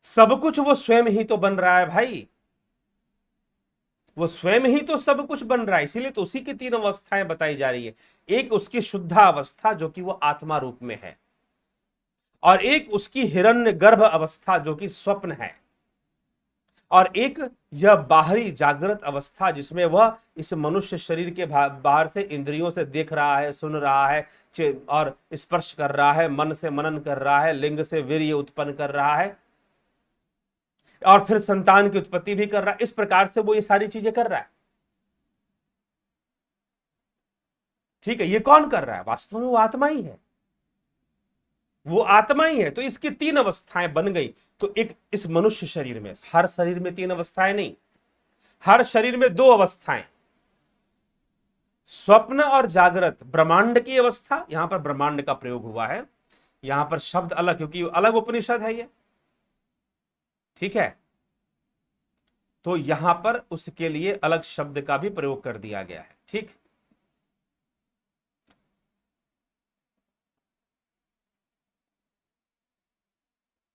सब कुछ वो स्वयं ही तो बन रहा है भाई, वो स्वयं ही तो सब कुछ बन रहा है, इसीलिए तो उसी की तीन अवस्थाएं बताई जा रही है। एक उसकी शुद्ध अवस्था जो कि वो आत्मा रूप में है, और एक उसकी हिरण्य गर्भ अवस्था जो कि स्वप्न है, और एक यह बाहरी जागृत अवस्था जिसमें वह इस मनुष्य शरीर के बाहर से इंद्रियों से देख रहा है, सुन रहा है, और स्पर्श कर रहा है, मन से मनन कर रहा है, लिंग से वीर्य उत्पन्न कर रहा है, और फिर संतान की उत्पत्ति भी कर रहा है। इस प्रकार से वो ये सारी चीजें कर रहा है। ठीक है, ये कौन कर रहा है? वास्तव में वो आत्मा ही है, वो आत्मा ही है। तो इसकी तीन अवस्थाएं बन गई। तो एक इस मनुष्य शरीर में, हर शरीर में तीन अवस्थाएं नहीं, हर शरीर में दो अवस्थाएं, स्वप्न और जागृत। ब्रह्मांड की अवस्था, यहां पर ब्रह्मांड का प्रयोग हुआ है, यहां पर शब्द अलग, क्योंकि अलग उपनिषद है ये। ठीक है, तो यहां पर उसके लिए अलग शब्द का भी प्रयोग कर दिया गया है। ठीक,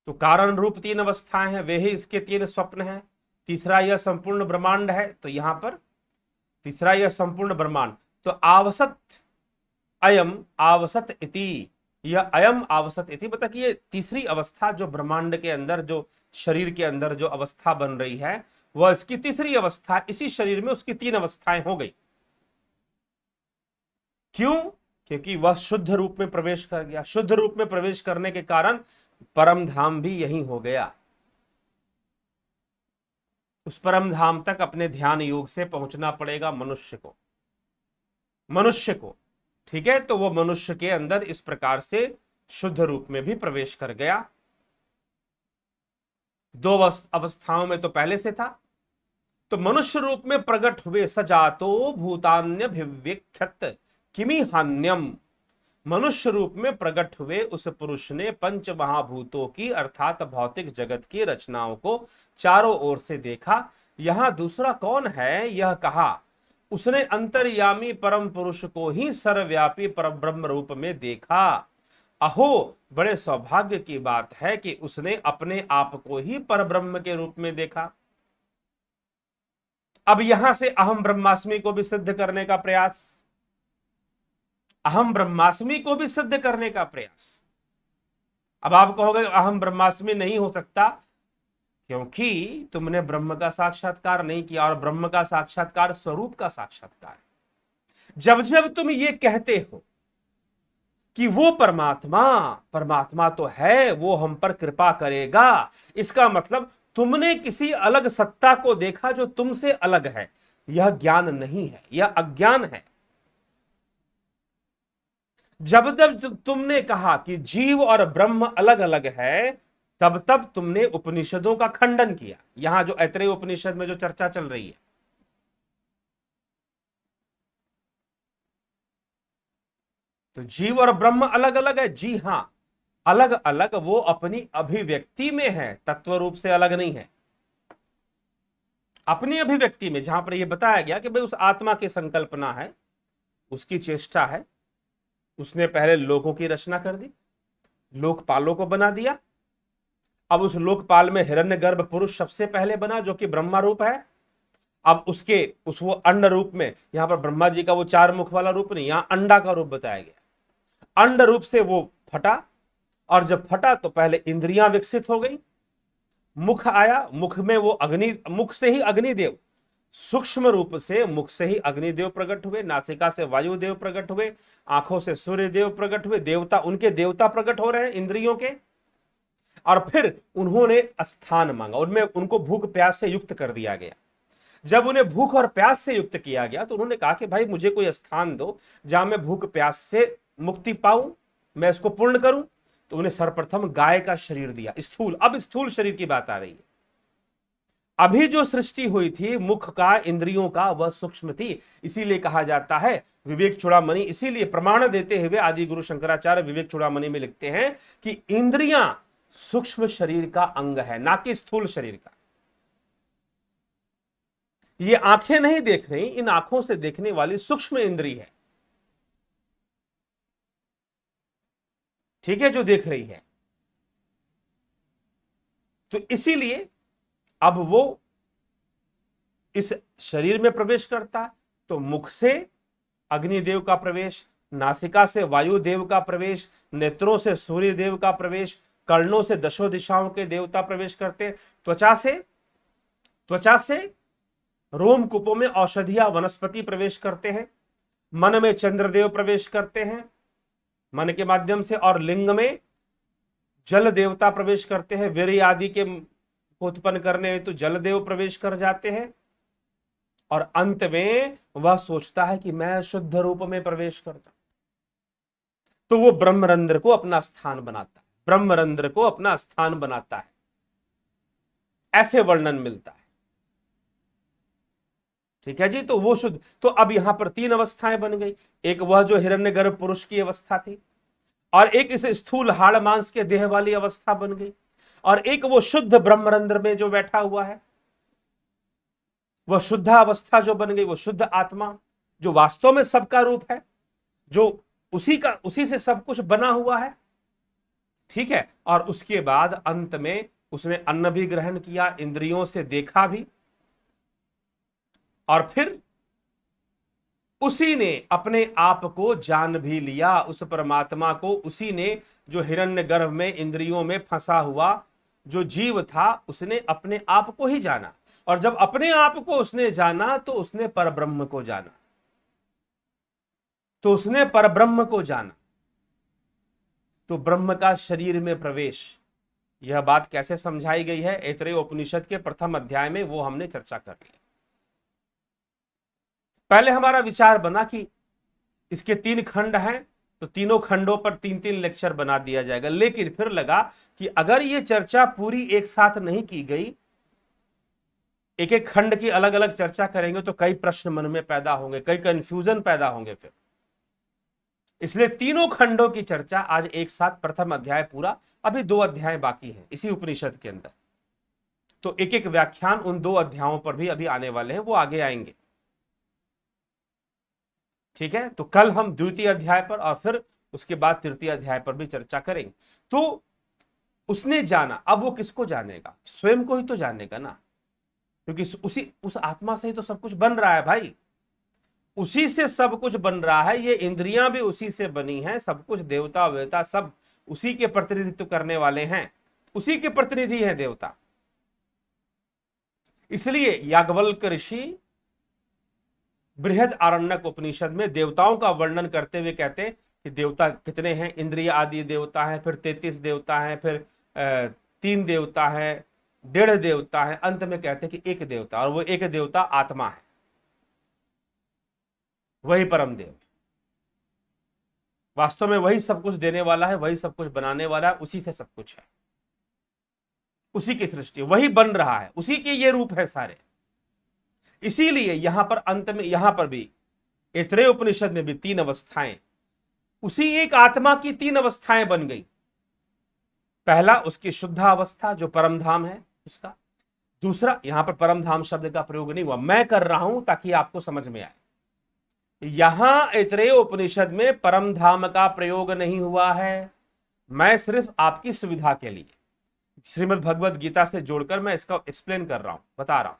तो कारण रूप तीन अवस्थाएं हैं, वे ही इसके तीन स्वप्न हैं। तीसरा यह संपूर्ण ब्रह्मांड है, तो यहां पर तीसरा यह संपूर्ण ब्रह्मांड। तो आवसत अयम आवसत इति, यह अयम आवसत इति बता कि ये तीसरी अवस्था जो ब्रह्मांड के अंदर, जो शरीर के अंदर जो अवस्था बन रही है, वह इसकी तीसरी अवस्था। इसी शरीर में उसकी तीन अवस्थाएं हो गई। क्यों? क्योंकि वह शुद्ध रूप में प्रवेश कर गया। शुद्ध रूप में प्रवेश करने के कारण परम धाम भी यही हो गया। उस परम धाम तक अपने ध्यान योग से पहुंचना पड़ेगा मनुष्य को, मनुष्य को। ठीक है, तो वो मनुष्य के अंदर इस प्रकार से शुद्ध रूप में भी प्रवेश कर गया। दो अवस्थाओं में तो पहले से था। तो मनुष्य रूप में प्रकट हुए सजातो भूतान्य भिव्यक्षत किमि हान्यम, मनुष्य रूप में प्रकट हुए उस पुरुष ने पंच महाभूतों की अर्थात भौतिक जगत की रचनाओं को चारों ओर से देखा। यहां दूसरा कौन है यह कहा, उसने अंतर्यामी परम पुरुष को ही सर्वव्यापी परम ब्रह्म रूप में देखा। अहो, बड़े सौभाग्य की बात है कि उसने अपने आप को ही परब्रह्म के रूप में देखा। अब यहां से अहम ब्रह्मास्मि को भी सिद्ध करने का प्रयास, अहम ब्रह्मास्मि को भी सिद्ध करने का प्रयास। अब आप कहोगे अहम ब्रह्मास्मि नहीं हो सकता, क्योंकि तुमने ब्रह्म का साक्षात्कार नहीं किया, और ब्रह्म का साक्षात्कार स्वरूप का साक्षात्कार है। जब जब तुम ये कहते हो कि वो परमात्मा, परमात्मा तो है, वो हम पर कृपा करेगा, इसका मतलब तुमने किसी अलग सत्ता को देखा जो तुमसे अलग है। यह ज्ञान नहीं है, यह अज्ञान है। जब जब तुमने कहा कि जीव और ब्रह्म अलग अलग है, तब तब तुमने उपनिषदों का खंडन किया। यहां जो ऐतरेय उपनिषद में जो चर्चा चल रही है, तो जीव और ब्रह्म अलग अलग है। जी हां, अलग अलग वो अपनी अभिव्यक्ति में है, तत्व रूप से अलग नहीं है। अपनी अभिव्यक्ति में, जहां पर यह बताया गया कि भाई उस आत्मा की संकल्पना है, उसकी चेष्टा है, उसने पहले लोगों की रचना कर दी, लोकपालों को बना दिया। अब उस लोकपाल में हिरण्यगर्भ पुरुष सबसे पहले बना, जो कि ब्रह्मा रूप है। अब उसके उस वो अंड रूप में, यहां पर ब्रह्मा जी का वो चार मुख वाला रूप नहीं, यहां अंडा का रूप बताया गया। अंड रूप से वो फटा, और जब फटा तो पहले इंद्रियां विकसित हो गई, मुख आया, मुख में वो अग्नि, मुख से ही अग्निदेव, सूक्ष्म रूप से मुख से ही अग्निदेव प्रकट हुए, नासिका से वायुदेव प्रकट हुए, आंखों से सूर्यदेव प्रकट हुए, देवता, उनके देवता प्रकट हो रहे हैं इंद्रियों के। और फिर उन्होंने स्थान मांगा, उनमें उनको भूख प्यास से युक्त कर दिया गया। जब उन्हें भूख और प्यास से युक्त किया गया तो उन्होंने कहा कि भाई मुझे कोई स्थान दो जहां मैं भूख प्यास से मुक्ति पाऊं, मैं इसको पूर्ण करूं। तो उन्हें सर्वप्रथम गाय का शरीर दिया, स्थूल। अब स्थूल शरीर की बात आ रही है। अभी जो सृष्टि हुई थी मुख का, इंद्रियों का, वह सूक्ष्म थी। इसीलिए कहा जाता है, विवेक चूड़ामणि, इसीलिए प्रमाण देते हुए आदि गुरु शंकराचार्य विवेक चूड़ामणि में लिखते हैं कि इंद्रियां सूक्ष्म शरीर का अंग है, ना कि स्थूल शरीर का। ये आंखें नहीं देख रही, इन आंखों से देखने वाली सूक्ष्म इंद्री है, ठीक है, जो देख रही है। तो इसीलिए अब वो इस शरीर में प्रवेश करता है, तो मुख से अग्निदेव का प्रवेश, नासिका से वायुदेव का प्रवेश, नेत्रों से सूर्य देव का प्रवेश, कर्णों से दशों दिशाओं के देवता प्रवेश करते हैं, त्वचा से रोम कूपों में औषधिया वनस्पति प्रवेश करते हैं, मन में चंद्रदेव प्रवेश करते हैं मन के माध्यम से, और लिंग में जल देवता प्रवेश करते हैं, वीर्य आदि के उत्पन्न करने हेतु जल देव प्रवेश कर जाते हैं, और अंत में वह सोचता है कि मैं शुद्ध रूप में प्रवेश करता, तो वो ब्रह्मरंध्र को अपना स्थान बनाता है, ब्रह्मरंध्र को अपना स्थान बनाता है, ऐसे वर्णन मिलता है। ठीक है जी। तो वो शुद्ध, तो अब यहां पर 3 अवस्थाएं बन गई, एक वह जो हिरण्यगर्भ पुरुष की अवस्था थी, और एक इस स्थूल हाड़ मांस के देह वाली अवस्था बन गई, और एक वो शुद्ध ब्रह्मरंध्र में जो बैठा हुआ है, वह शुद्ध अवस्था जो बन गई, वो शुद्ध आत्मा जो वास्तव में सबका रूप है, जो उसी से सब कुछ बना हुआ है। ठीक है। और उसके बाद अंत में उसने अन्न भी ग्रहण किया, इंद्रियों से देखा भी, और फिर उसी ने अपने आप को जान भी लिया, उस परमात्मा को उसी ने, जो हिरण्यगर्भ में इंद्रियों में फंसा हुआ जो जीव था, उसने अपने आप को ही जाना, और जब अपने आप को उसने जाना तो उसने परब्रह्म को जाना, तो उसने परब्रह्म को जाना। तो ब्रह्म का शरीर में प्रवेश, यह बात कैसे समझाई गई है ऐतरेय उपनिषद के प्रथम अध्याय में, वो हमने चर्चा कर ली। पहले हमारा विचार बना कि इसके 3 खंड हैं, तो तीनों खंडों पर 3-3 लेक्चर बना दिया जाएगा, लेकिन फिर लगा कि अगर ये चर्चा पूरी एक साथ नहीं की गई, एक एक खंड की अलग अलग चर्चा करेंगे तो कई प्रश्न मन में पैदा होंगे, कई कंफ्यूजन पैदा होंगे फिर, इसलिए तीनों खंडों की चर्चा आज एक साथ, प्रथम अध्याय पूरा, अभी 2 अध्याय बाकी हैं इसी उपनिषद के अंदर, तो एक एक व्याख्यान उन 2 अध्यायों पर भी अभी आने वाले हैं, वो आगे आएंगे। ठीक है। तो कल हम द्वितीय अध्याय पर और फिर उसके बाद तृतीय अध्याय पर भी चर्चा करेंगे। तो उसने जाना, अब वो किसको जानेगा? स्वयं को ही तो जानेगा ना, क्योंकि उस आत्मा से ही तो सब कुछ बन रहा है भाई, उसी से सब कुछ बन रहा है, ये इंद्रियां भी उसी से बनी हैं, सब कुछ देवता वेवता सब उसी के प्रतिनिधित्व करने वाले हैं, उसी के प्रतिनिधि हैं देवता। इसलिए याज्ञवल्क्य ऋषि बृहद आरण्यक उपनिषद में देवताओं का वर्णन करते हुए कहते हैं कि देवता कितने हैं, इंद्रिय आदि देवता है, फिर 33 देवता है, फिर 3 देवता है, 1.5 देवता है, अंत में कहते हैं कि एक देवता, और वो एक देवता आत्मा है, वही परम देव, वास्तव में वही सब कुछ देने वाला है, वही सब कुछ बनाने वाला है, उसी से सब कुछ है, उसी की सृष्टि, वही बन रहा है, उसी के ये रूप है सारे। इसीलिए यहां पर अंत में, यहां पर भी ऐतरेय उपनिषद में भी 3 अवस्थाएं, उसी एक आत्मा की 3 अवस्थाएं बन गई। पहला उसकी शुद्ध अवस्था जो परम धाम है उसका, दूसरा, यहां पर परम धाम शब्द का प्रयोग नहीं हुआ, मैं कर रहा हूं ताकि आपको समझ में आए, यहां ऐतरेय उपनिषद में परम धाम का प्रयोग नहीं हुआ है, मैं सिर्फ आपकी सुविधा के लिए श्रीमद् भगवद गीता से जोड़कर मैं इसका एक्सप्लेन कर रहा हूं, बता रहा हूं।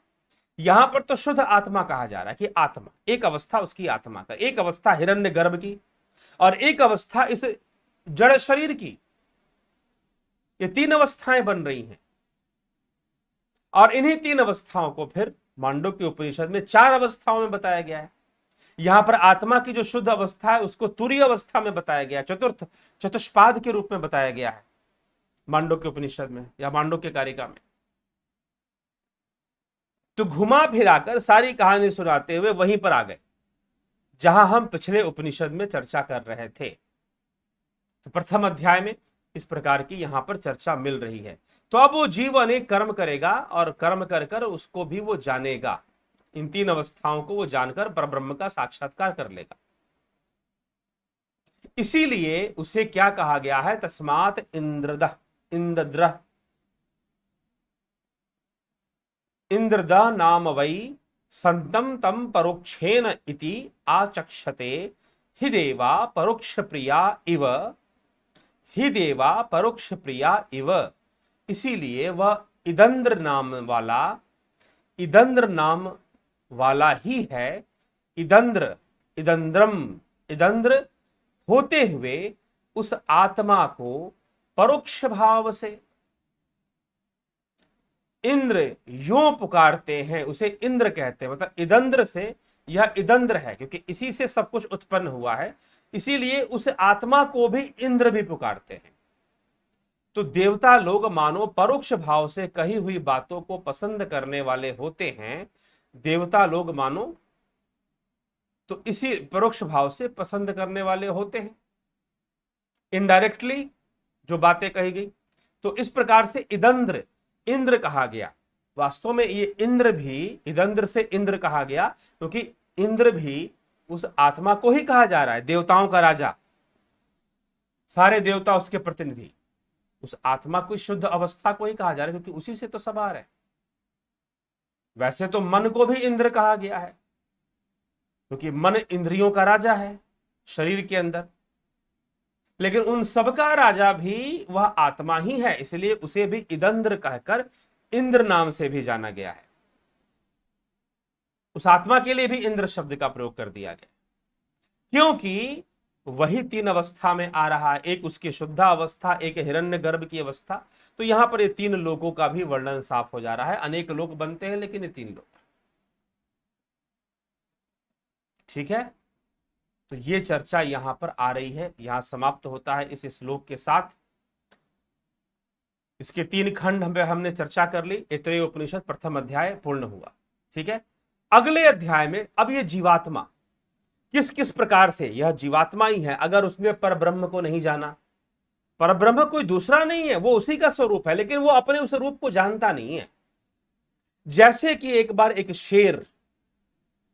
यहां पर तो शुद्ध आत्मा कहा जा रहा है कि आत्मा, एक अवस्था उसकी आत्मा का, एक अवस्था हिरण्यगर्भ की, और एक अवस्था इस जड़ शरीर की, ये 3 अवस्थाएं बन रही हैं। और इन्हीं 3 अवस्थाओं को फिर मांडुक्य उपनिषद में 4 अवस्थाओं में बताया गया है। यहां पर आत्मा की जो शुद्ध अवस्था है उसको तुरीय अवस्था में बताया गया, चतुष्पाद के रूप में बताया गया है मांडुक्य उपनिषद में या मांडुक्य कारिका में। तो घुमा फिराकर सारी कहानी सुनाते हुए वहीं पर आ गए जहां हम पिछले उपनिषद में चर्चा कर रहे थे। तो प्रथम अध्याय में इस प्रकार की यहां पर चर्चा मिल रही है। तो अब वो जीव अनेक कर्म करेगा और कर्म कर कर उसको भी वो जानेगा, इन 3 अवस्थाओं को वो जानकर परब्रह्म का साक्षात्कार कर लेगा। इसीलिए उसे क्या कहा गया है? तस्मात् इंद्रद नाम वै संतम तम परोक्षेन इति आचक्षते हि देवा परोक्ष प्रिया इव, हि देवा परोक्ष प्रिया इव। इसीलिए वह इदंद्र नाम वाला ही है। इदंद्र होते हुए उस आत्मा को परोक्ष भाव से इंद्र यों पुकारते हैं, उसे इंद्र कहते हैं। मतलब इदंद्र से, यह इदंद्र है क्योंकि इसी से सब कुछ उत्पन्न हुआ है, इसीलिए उस आत्मा को भी इंद्र भी पुकारते हैं। तो देवता लोग मानो परोक्ष भाव से कही हुई बातों को पसंद करने वाले होते हैं। देवता लोग मानो तो इसी परोक्ष भाव से पसंद करने वाले होते हैं, इनडायरेक्टली जो बातें कही गई। तो इस प्रकार से इदंद्र इंद्र कहा गया। वास्तव में ये इंद्र भी, इदंद्र से इंद्र कहा गया क्योंकि इंद्र भी उस आत्मा को ही कहा जा रहा है, देवताओं का राजा, सारे देवता उसके प्रतिनिधि, उस आत्मा को, शुद्ध अवस्था को ही कहा जा रहा है क्योंकि उसी से तो सब आ रहा है। वैसे तो मन को भी इंद्र कहा गया है क्योंकि मन इंद्रियों का राजा है शरीर के अंदर, लेकिन उन सबका राजा भी वह आत्मा ही है, इसलिए उसे भी इदंद्र कहकर इंद्र नाम से भी जाना गया है। उस आत्मा के लिए भी इंद्र शब्द का प्रयोग कर दिया गया क्योंकि वही तीन अवस्था में आ रहा है, एक उसकी शुद्ध अवस्था, एक हिरण्यगर्भ की अवस्था। तो यहां पर ये तीन लोगों का भी वर्णन साफ हो जा रहा है। अनेक लोग बनते हैं लेकिन ये तीन लोग, ठीक है। तो ये चर्चा यहां पर आ रही है, यहां समाप्त होता है इस श्लोक के साथ। इसके तीन खंड हमने चर्चा कर ली। ऐतरेय उपनिषद प्रथम अध्याय पूर्ण हुआ, ठीक है। अगले अध्याय में अब ये जीवात्मा किस किस प्रकार से, यह जीवात्मा ही है अगर उसने परब्रह्म को नहीं जाना। परब्रह्म कोई दूसरा नहीं है, वो उसी का स्वरूप है, लेकिन वो अपने उस रूप को जानता नहीं है। जैसे कि एक बार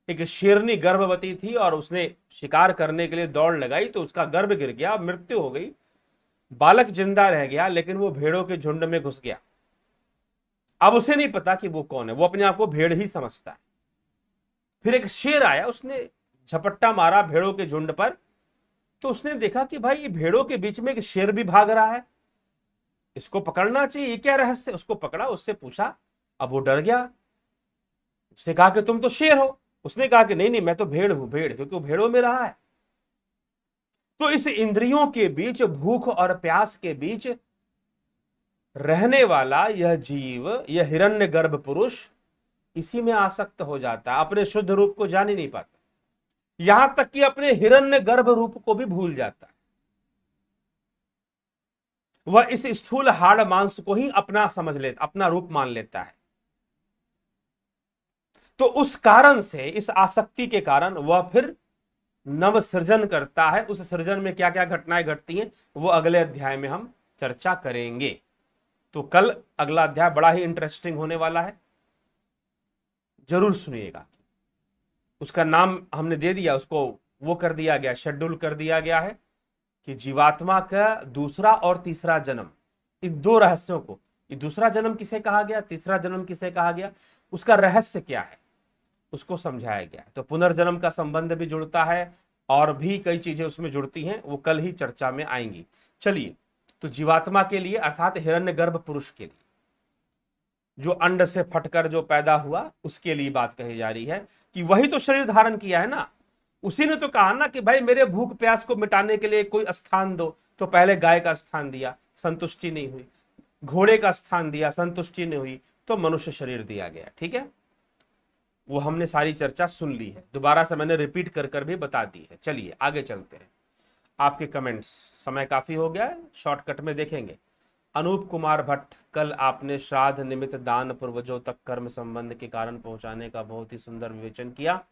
एक शेरनी गर्भवती थी और उसने शिकार करने के लिए दौड़ लगाई तो उसका गर्भ गिर गया, मृत्यु हो गई, बालक जिंदा रह गया, लेकिन वो भेड़ों के झुंड में घुस गया। अब उसे नहीं पता कि वो कौन है, वो अपने आप को भेड़ ही समझता है। फिर एक शेर आया, उसने झपट्टा मारा भेड़ों के झुंड पर, तो उसने देखा कि भाई ये भेड़ों के बीच में एक शेर भी भाग रहा है, इसको पकड़ना चाहिए, ये क्या रहस्य। उसको पकड़ा, उससे पूछा, अब वो डर गया। उससे कहा कि तुम तो शेर हो। उसने कहा कि नहीं नहीं, मैं तो भेड़ हूं, भेड़, क्योंकि वो भेड़ों में रहा है। तो इस इंद्रियों के बीच, भूख और प्यास के बीच रहने वाला यह जीव, यह हिरण्यगर्भ पुरुष इसी में आसक्त हो जाता है, अपने शुद्ध रूप को जान ही नहीं पाता, यहां तक कि अपने हिरण्यगर्भ रूप को भी भूल जाता है। वह इस स्थूल हाड़ मांस को ही अपना समझ लेता, अपना रूप मान लेता है। तो उस कारण से, इस आसक्ति के कारण वह फिर नव सृजन करता है। उस सृजन में क्या क्या घटनाएं घटती हैं वो अगले अध्याय में हम चर्चा करेंगे। तो कल अगला अध्याय बड़ा ही इंटरेस्टिंग होने वाला है, जरूर सुनिएगा। उसका नाम हमने दे दिया, उसको वो कर दिया गया, शेड्यूल कर दिया गया है कि जीवात्मा का दूसरा और तीसरा जन्म, इन दो रहस्यों को, ये दूसरा जन्म किसे कहा गया, तीसरा जन्म किसे कहा गया, उसका रहस्य क्या है, उसको समझाया गया। तो पुनर्जन्म का संबंध भी जुड़ता है और भी कई चीजें उसमें जुड़ती हैं, वो कल ही चर्चा में आएंगी। चलिए, तो जीवात्मा के लिए अर्थात हिरण्यगर्भ पुरुष के लिए, जो अंड से फटकर जो पैदा हुआ, उसके लिए बात कही जा रही है कि वही तो शरीर धारण किया है ना। उसी ने तो कहा ना कि भाई मेरे भूख प्यास को मिटाने के लिए कोई स्थान दो, तो पहले गाय का स्थान दिया, संतुष्टि नहीं हुई, घोड़े का स्थान दिया, संतुष्टि नहीं हुई, तो मनुष्य शरीर दिया गया। ठीक है, वो हमने सारी चर्चा सुन ली है, दोबारा से मैंने रिपीट कर कर भी बता दी है। चलिए आगे चलते हैं। आपके कमेंट्स, समय काफी हो गया है, शॉर्टकट में देखेंगे। अनूप कुमार भट्ट, कल आपने श्राद्ध निमित्त दान पूर्वजों तक कर्म संबंध के कारण पहुंचाने का बहुत ही सुंदर विवेचन किया।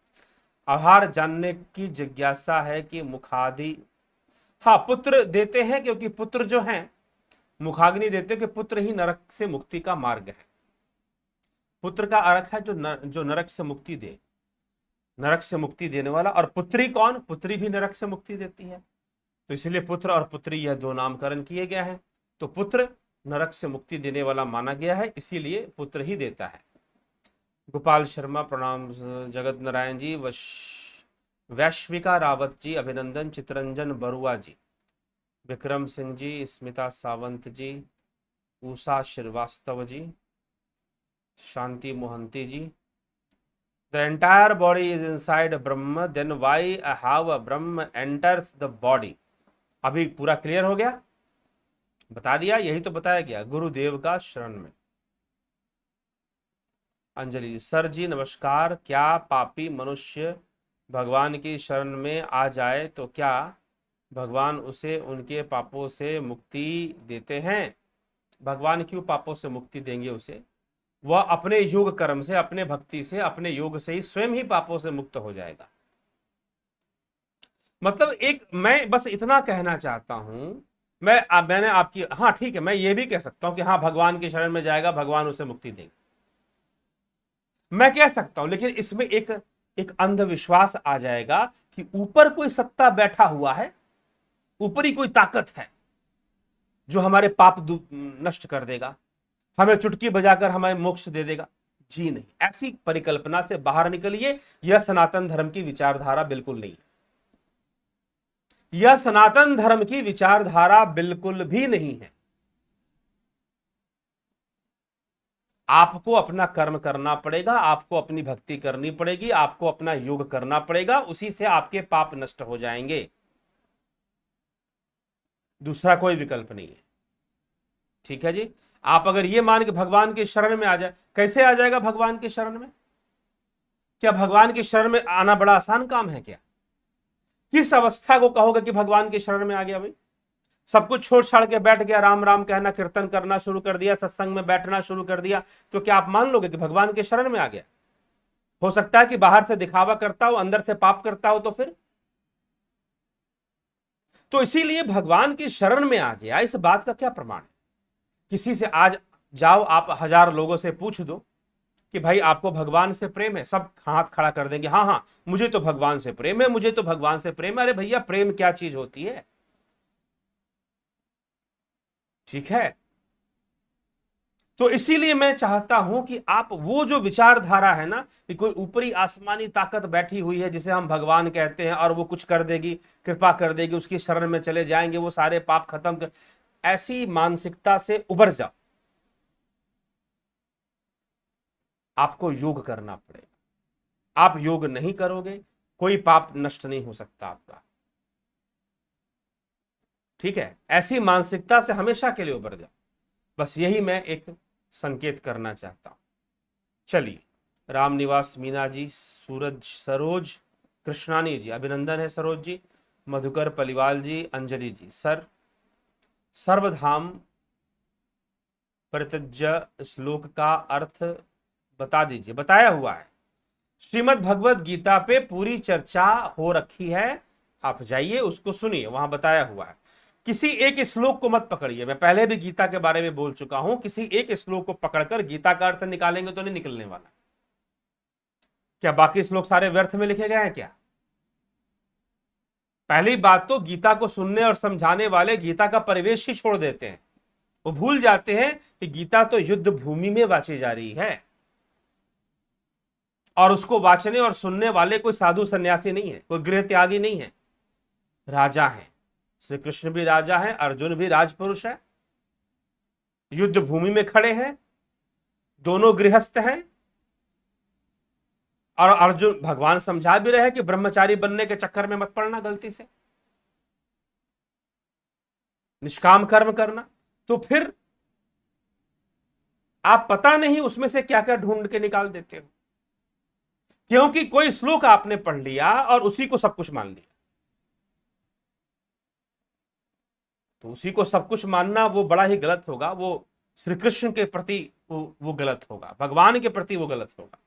आहार जानने की जिज्ञासा है कि मुखादि, हाँ पुत्र देते हैं, क्योंकि पुत्र जो हैं मुखाग्नि देते हैं कि पुत्र ही नरक से मुक्ति का मार्ग है। पुत्र का अर्थ है जो नरक से मुक्ति दे, नरक से मुक्ति देने वाला। और पुत्री कौन, पुत्री भी नरक से मुक्ति देती है, तो इसलिए पुत्र और पुत्री यह दो नामकरण किए गए हैं। तो पुत्र नरक से मुक्ति देने वाला माना गया है, इसीलिए पुत्र ही देता है। गोपाल शर्मा प्रणाम, जगत नारायण जी, वैश्विका रावत जी अभिनंदन, Chittaranjan Barua ji, Vikram Singh ji, Smita Sawant ji, Usha Srivastava ji, Shanti Mohanty ji, the entire body is inside Brahm, then why how a Brahm enters the body. अभी पूरा क्लियर हो गया, बता दिया, यही तो बताया गया गुरुदेव का शरण में। अंजलि जी, सर जी नमस्कार, क्या पापी मनुष्य भगवान की शरण में आ जाए तो क्या भगवान उसे उनके पापों से मुक्ति देते हैं? भगवान क्यों पापों से मुक्ति देंगे उसे? वह अपने योग कर्म से, अपने भक्ति से, अपने योग से ही स्वयं ही पापों से मुक्त हो जाएगा। मतलब एक मैं बस इतना कहना चाहता हूं, मैंने आपकी, हाँ ठीक है, मैं ये भी कह सकता हूं कि हाँ भगवान की शरण में जाएगा, भगवान उसे मुक्ति देंगे, मैं कह सकता हूं, लेकिन इसमें एक एक अंधविश्वास आ जाएगा कि ऊपर कोई सत्ता बैठा हुआ है, ऊपरी कोई ताकत है जो हमारे पाप नष्ट कर देगा, हमें चुटकी बजाकर हमें मोक्ष दे देगा। जी नहीं, ऐसी परिकल्पना से बाहर निकलिए, यह सनातन धर्म की विचारधारा बिल्कुल नहीं है, यह सनातन धर्म की विचारधारा बिल्कुल भी नहीं है। आपको अपना कर्म करना पड़ेगा, आपको अपनी भक्ति करनी पड़ेगी, आपको अपना योग करना पड़ेगा, उसी से आपके पाप नष्ट हो जाएंगे, दूसरा कोई विकल्प नहीं है। ठीक है जी, आप अगर ये मान के भगवान की शरण में आ जाए, कैसे आ जाएगा भगवान की शरण में? क्या भगवान की शरण में आना बड़ा आसान काम है क्या? किस अवस्था को कहोगे कि भगवान की शरण में आ गया? भाई सब कुछ छोड़ छाड़ के बैठ गया, राम राम कहना, कीर्तन करना शुरू कर दिया, सत्संग में बैठना शुरू कर दिया, तो क्या आप मान लोगे कि भगवान के शरण में आ गया? हो सकता है कि बाहर से दिखावा करता हो, अंदर से पाप करता हो, तो फिर तो इसीलिए भगवान की शरण में आ गया, इस बात का क्या प्रमाण है? किसी से आज जाओ, आप 1000 लोगों से पूछ दो कि भाई आपको भगवान से प्रेम है, सब हाथ खड़ा कर देंगे, हाँ हाँ मुझे तो भगवान से प्रेम है, मुझे तो भगवान से प्रेम है। अरे भैया, प्रेम क्या चीज होती है? ठीक है, तो इसीलिए मैं चाहता हूं कि आप वो जो विचारधारा है ना कि कोई ऊपरी आसमानी ताकत बैठी हुई है जिसे हम भगवान कहते हैं और वो कुछ कर देगी, कृपा कर देगी, उसकी शरण में चले जाएंगे, वो सारे पाप खत्म कर, ऐसी मानसिकता से उबर जाओ। आपको योग करना पड़ेगा, आप योग नहीं करोगे कोई पाप नष्ट नहीं हो सकता आपका। ठीक है, ऐसी मानसिकता से हमेशा के लिए उबर जाओ, बस यही मैं एक संकेत करना चाहता हूं। चलिए, रामनिवास मीना जी, सूरज सरोज कृष्णानी जी, अभिनंदन है सरोज जी, मधुकर पलिवाल जी, अंजलि जी, सर सर्वधाम परित्यज्य श्लोक का अर्थ बता दीजिए। बताया हुआ है, श्रीमद् भगवत गीता पे पूरी चर्चा हो रखी है, आप जाइए उसको सुनिए, वहां बताया हुआ है। किसी एक श्लोक को मत पकड़िए, मैं पहले भी गीता के बारे में बोल चुका हूं, किसी एक श्लोक को पकड़कर गीता का अर्थ निकालेंगे तो नहीं निकलने वाला। क्या बाकी श्लोक सारे व्यर्थ में लिखे गए हैं क्या? पहली बात तो गीता को सुनने और समझाने वाले गीता का परिवेश ही छोड़ देते हैं, वो भूल जाते हैं कि गीता तो युद्ध भूमि में वाची जा रही है, और उसको वाचने और सुनने वाले कोई साधु सन्यासी नहीं है, कोई गृह त्यागी नहीं है, राजा है। श्री कृष्ण भी राजा है, अर्जुन भी राजपुरुष है, युद्ध भूमि में खड़े हैं, दोनों गृहस्थ हैं, और अर्जुन भगवान समझा भी रहे कि ब्रह्मचारी बनने के चक्कर में मत पड़ना, गलती से निष्काम कर्म करना। तो फिर आप पता नहीं उसमें से क्या क्या ढूंढ के निकाल देते हो, क्योंकि कोई श्लोक आपने पढ़ लिया और उसी को सब कुछ मान लिया। तो उसी को सब कुछ मानना वो बड़ा ही गलत होगा, वो श्री कृष्ण के प्रति वो गलत होगा, भगवान के प्रति वो गलत होगा।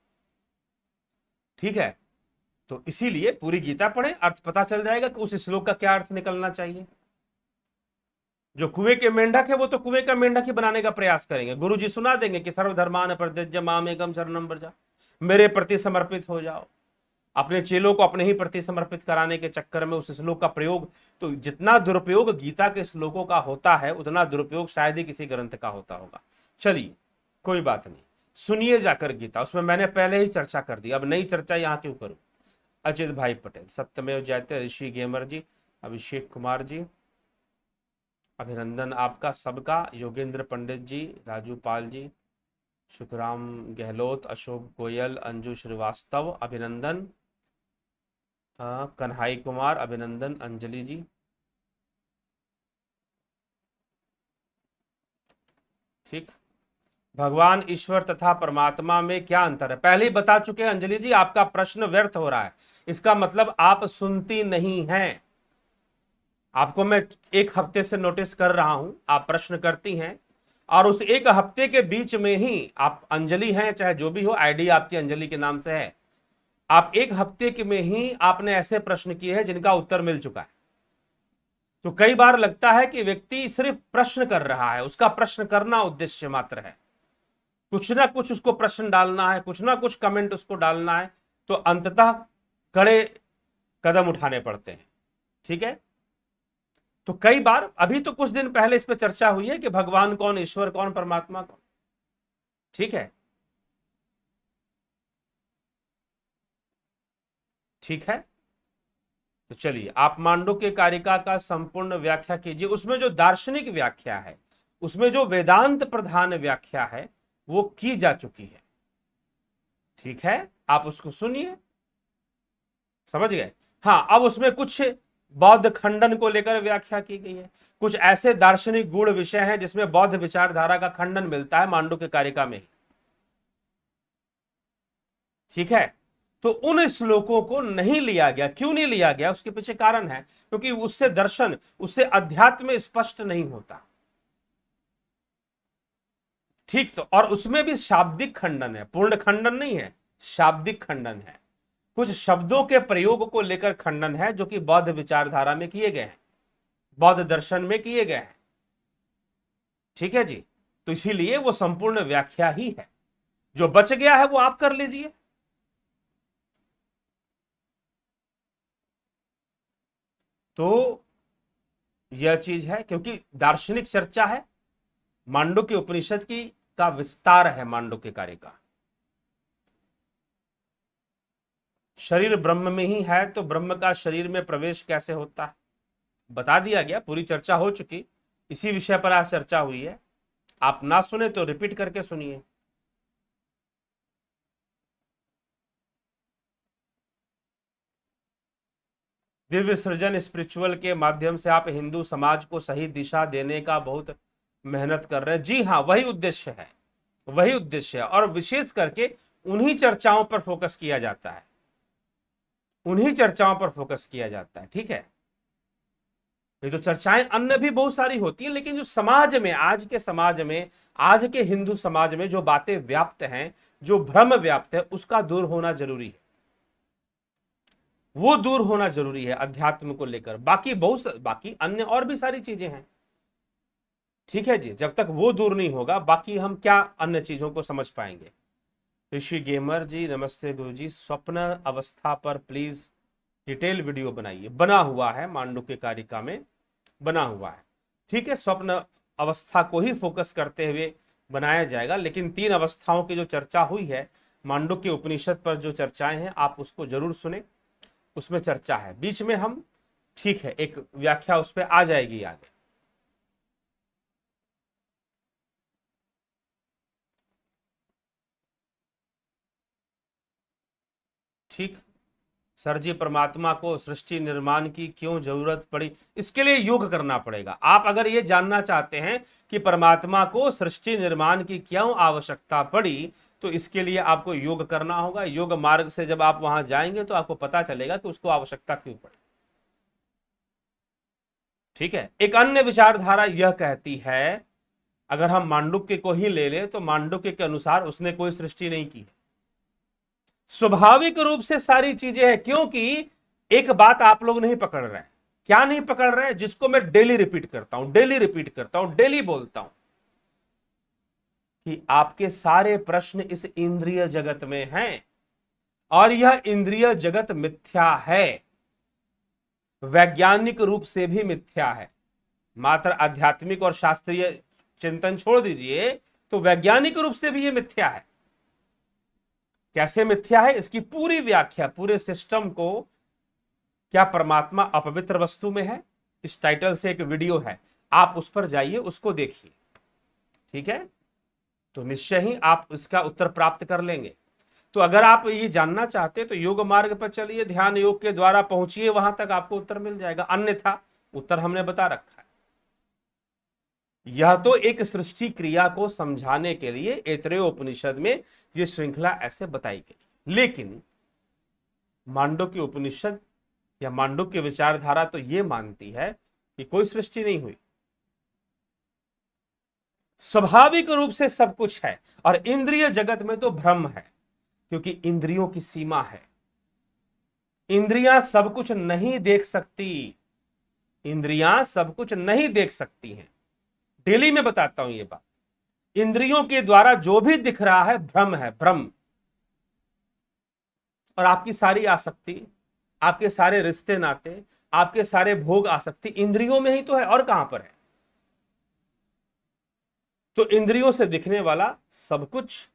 ठीक है, तो इसीलिए पूरी गीता पढ़े, अर्थ पता चल जाएगा कि उस श्लोक का क्या अर्थ निकलना चाहिए। जो कुएं के मेंढक है वो तो कुएं का मेंढक ही बनाने का प्रयास करेंगे, गुरु जी सुना देंगे कि सर्वधर्मान परित्यज्य मामेकम शरणम व्रज, मेरे प्रति समर्पित हो जाओ। अपने चेलों को अपने ही प्रति समर्पित कराने के चक्कर में उस श्लोक का प्रयोग, तो जितना दुरुपयोग गीता के श्लोकों का होता है उतना दुरुपयोग शायद ही किसी ग्रंथ का होता होगा। चलिए कोई बात नहीं, सुनिए जाकर गीता, उसमें मैंने पहले ही चर्चा कर दी, अब नई चर्चा यहां क्यों करूं। अजित भाई पटेल, सत्यमेव जयते, ऋषि गेमर जी, अभिषेक कुमार जी, अभिनंदन आपका सबका, योगेंद्र पंडित जी, राजू पाल जी, सुखराम गहलोत, अशोक गोयल, अंजू श्रीवास्तव अभिनंदन, कन्हाई कुमार अभिनंदन, अंजलि जी। ठीक। भगवान ईश्वर तथा परमात्मा में क्या अंतर है, पहले ही बता चुके हैं अंजलि जी, आपका प्रश्न व्यर्थ हो रहा है। इसका मतलब आप सुनती नहीं हैं। आपको मैं एक हफ्ते से नोटिस कर रहा हूं, आप प्रश्न करती हैं और उस एक हफ्ते के बीच में ही, आप अंजलि हैं चाहे जो भी हो, आईडी आपकी अंजलि के नाम से है, आप एक हफ्ते के में ही आपने ऐसे प्रश्न किए हैं जिनका उत्तर मिल चुका है। तो कई बार लगता है कि व्यक्ति सिर्फ प्रश्न कर रहा है, उसका प्रश्न करना उद्देश्य मात्र है, कुछ ना कुछ उसको प्रश्न डालना है, कुछ ना कुछ कमेंट उसको डालना है, तो अंततः कड़े कदम उठाने पड़ते हैं। ठीक है। तो कई बार, अभी तो कुछ दिन पहले इस पर चर्चा हुई है कि भगवान कौन, ईश्वर कौन, परमात्मा कौन। ठीक है। ठीक है। तो चलिए, आप मांडुक्य कारिका का संपूर्ण व्याख्या कीजिए। उसमें जो दार्शनिक व्याख्या है, उसमें जो वेदांत प्रधान व्याख्या है, वो की जा चुकी है। ठीक है, आप उसको सुनिए, समझ गए। हाँ, अब उसमें कुछ बौद्ध खंडन को लेकर व्याख्या की गई है, कुछ ऐसे दार्शनिक गूढ़ विषय हैं जिसमें बौद्ध विचारधारा का खंडन मिलता है मांडुक्य कारिका में ही। ठीक है। तो उन श्लोकों को नहीं लिया गया, क्यों नहीं लिया गया, उसके पीछे कारण है, क्योंकि उससे दर्शन, उससे अध्यात्म स्पष्ट नहीं होता। ठीक। तो और उसमें भी शाब्दिक खंडन है, पूर्ण खंडन नहीं है, शाब्दिक खंडन है। कुछ शब्दों के प्रयोग को लेकर खंडन है जो कि बौद्ध विचारधारा में किए गए हैं, बौद्ध दर्शन में किए गए हैं। ठीक है जी। तो इसीलिए वो संपूर्ण व्याख्या ही है। जो बच गया है वो आप कर लीजिए। तो यह चीज है, क्योंकि दार्शनिक चर्चा है, मांडुक्य उपनिषद की का विस्तार है मांडुक्य कार्य का। शरीर ब्रह्म में ही है, तो ब्रह्म का शरीर में प्रवेश कैसे होता है, बता दिया गया, पूरी चर्चा हो चुकी। इसी विषय पर आज चर्चा हुई है। आप ना सुने तो रिपीट करके सुनिए। दिव्य सृजन स्पिरिचुअल के माध्यम से आप हिंदू समाज को सही दिशा देने का बहुत मेहनत कर रहे हैं। जी हाँ, वही उद्देश्य है, वही उद्देश्य है। और विशेष करके उन्हीं चर्चाओं पर फोकस किया जाता है, उन्हीं चर्चाओं पर फोकस किया जाता है। ठीक है। ये तो चर्चाएं अन्य भी बहुत सारी होती हैं, लेकिन जो समाज में, आज के समाज में, आज के हिंदू समाज में जो बातें व्याप्त हैं, जो भ्रम व्याप्त है, उसका दूर होना जरूरी है, वो दूर होना जरूरी है अध्यात्म को लेकर। बाकी अन्य और भी सारी चीजें हैं। ठीक है जी। जब तक वो दूर नहीं होगा, बाकी हम क्या अन्य चीजों को समझ पाएंगे। ऋषि गेमर जी नमस्ते गुरु जी, स्वप्न अवस्था पर प्लीज डिटेल वीडियो बनाइए। बना हुआ है, मांडुक्य कारिका में बना हुआ है। ठीक है, स्वप्न अवस्था को ही फोकस करते हुए बनाया जाएगा। लेकिन 3 अवस्थाओं की जो चर्चा हुई है मांडुक्य उपनिषद पर, जो चर्चाएं हैं, आप उसको जरूर सुने, उसमें चर्चा है बीच में हम। ठीक है, एक व्याख्या उस पर आ जाएगी आगे। ठीक। सर जी, परमात्मा को सृष्टि निर्माण की क्यों जरूरत पड़ी, इसके लिए योग करना पड़ेगा। आप अगर ये जानना चाहते हैं कि परमात्मा को सृष्टि निर्माण की क्यों आवश्यकता पड़ी, तो इसके लिए आपको योग करना होगा। योग मार्ग से जब आप वहां जाएंगे तो आपको पता चलेगा कि उसको आवश्यकता क्यों पड़ी। ठीक है। एक अन्य विचारधारा यह कहती है, अगर हम मांडुक्य को ही ले ले, तो मांडुक्य के अनुसार उसने कोई सृष्टि नहीं की, स्वाभाविक रूप से सारी चीजें हैं। क्योंकि एक बात आप लोग नहीं पकड़ रहे हैं। क्या नहीं पकड़ रहे हैं, जिसको मैं डेली रिपीट करता हूं, डेली रिपीट करता हूं, डेली बोलता हूं, कि आपके सारे प्रश्न इस इंद्रिय जगत में हैं और यह इंद्रिय जगत मिथ्या है, वैज्ञानिक रूप से भी मिथ्या है। मात्र आध्यात्मिक और शास्त्रीय चिंतन छोड़ दीजिए, तो वैज्ञानिक रूप से भी यह मिथ्या है। कैसे मिथ्या है, इसकी पूरी व्याख्या, पूरे सिस्टम को, क्या परमात्मा अपवित्र वस्तु में है, इस टाइटल से एक वीडियो है, आप उस पर जाइए, उसको देखिए। ठीक है। तो निश्चय ही आप इसका उत्तर प्राप्त कर लेंगे। तो अगर आप ये जानना चाहते हैं तो योग मार्ग पर चलिए, ध्यान योग के द्वारा पहुंचिए, वहां तक आपको उत्तर मिल जाएगा, अन्यथा उत्तर हमने बता रखा है। यह तो एक सृष्टि क्रिया को समझाने के लिए ऐतरेय उपनिषद में यह श्रृंखला ऐसे बताई गई। लेकिन मांडुक्य उपनिषद या मांडुक्य विचारधारा तो यह मानती है कि कोई सृष्टि नहीं हुई, स्वाभाविक रूप से सब कुछ है, और इंद्रिय जगत में तो भ्रम है, क्योंकि इंद्रियों की सीमा है। इंद्रियां सब कुछ नहीं देख सकती, इंद्रियां सब कुछ नहीं देख सकती हैं। डेली में बताता हूं ये बात। इंद्रियों के द्वारा जो भी दिख रहा है भ्रम है, भ्रम। और आपकी सारी आसक्ति, आपके सारे रिश्ते नाते, आपके सारे भोग आसक्ति इंद्रियों में ही तो है, और कहां पर है? तो इंद्रियों से दिखने वाला सब कुछ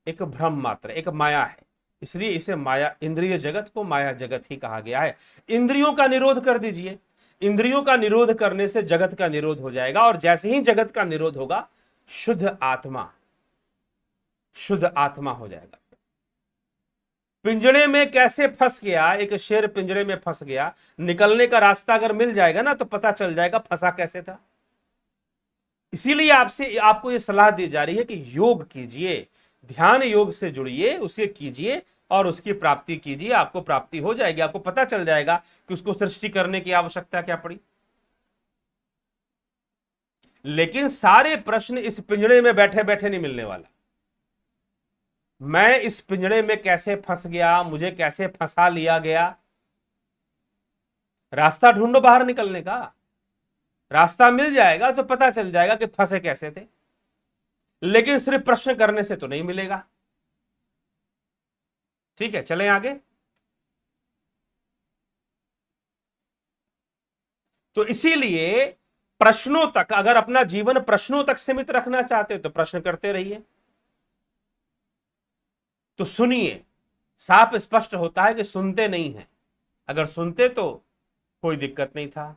एक भ्रम मात्र, एक माया है। इसलिए इसे माया, इंद्रिय जगत को माया जगत ही कहा गया है। इंद्रियों का निरोध कर दीजिए, इंद्रियों का निरोध करने से जगत का निरोध हो जाएगा, और जैसे ही जगत का निरोध होगा शुद्ध आत्मा, शुद्ध आत्मा हो जाएगा। पिंजड़े में कैसे फंस गया, एक शेर पिंजड़े में फंस गया, निकलने का रास्ता अगर मिल जाएगा ना तो पता चल जाएगा फंसा कैसे था। इसीलिए आपको यह सलाह दी जा रही है कि योग कीजिए, ध्यान योग से जुड़िए, उसे कीजिए और उसकी प्राप्ति कीजिए, आपको प्राप्ति हो जाएगी। आपको पता चल जाएगा कि उसको सृष्टि करने की आवश्यकता क्या पड़ी। लेकिन सारे प्रश्न इस पिंजड़े में बैठे बैठे नहीं मिलने वाला। मैं इस पिंजड़े में कैसे फंस गया, मुझे कैसे फंसा लिया गया, रास्ता ढूंढो बाहर निकलने का। रास्ता मिल जाएगा तो पता चल जाएगा कि फंसे कैसे थे, लेकिन सिर्फ प्रश्न करने से तो नहीं मिलेगा। ठीक है, चलें आगे। तो इसीलिए प्रश्नों तक, अगर अपना जीवन प्रश्नों तक सीमित रखना चाहते हो तो प्रश्न करते रहिए। तो सुनिए, साफ स्पष्ट होता है कि सुनते नहीं हैं। अगर सुनते तो कोई दिक्कत नहीं था।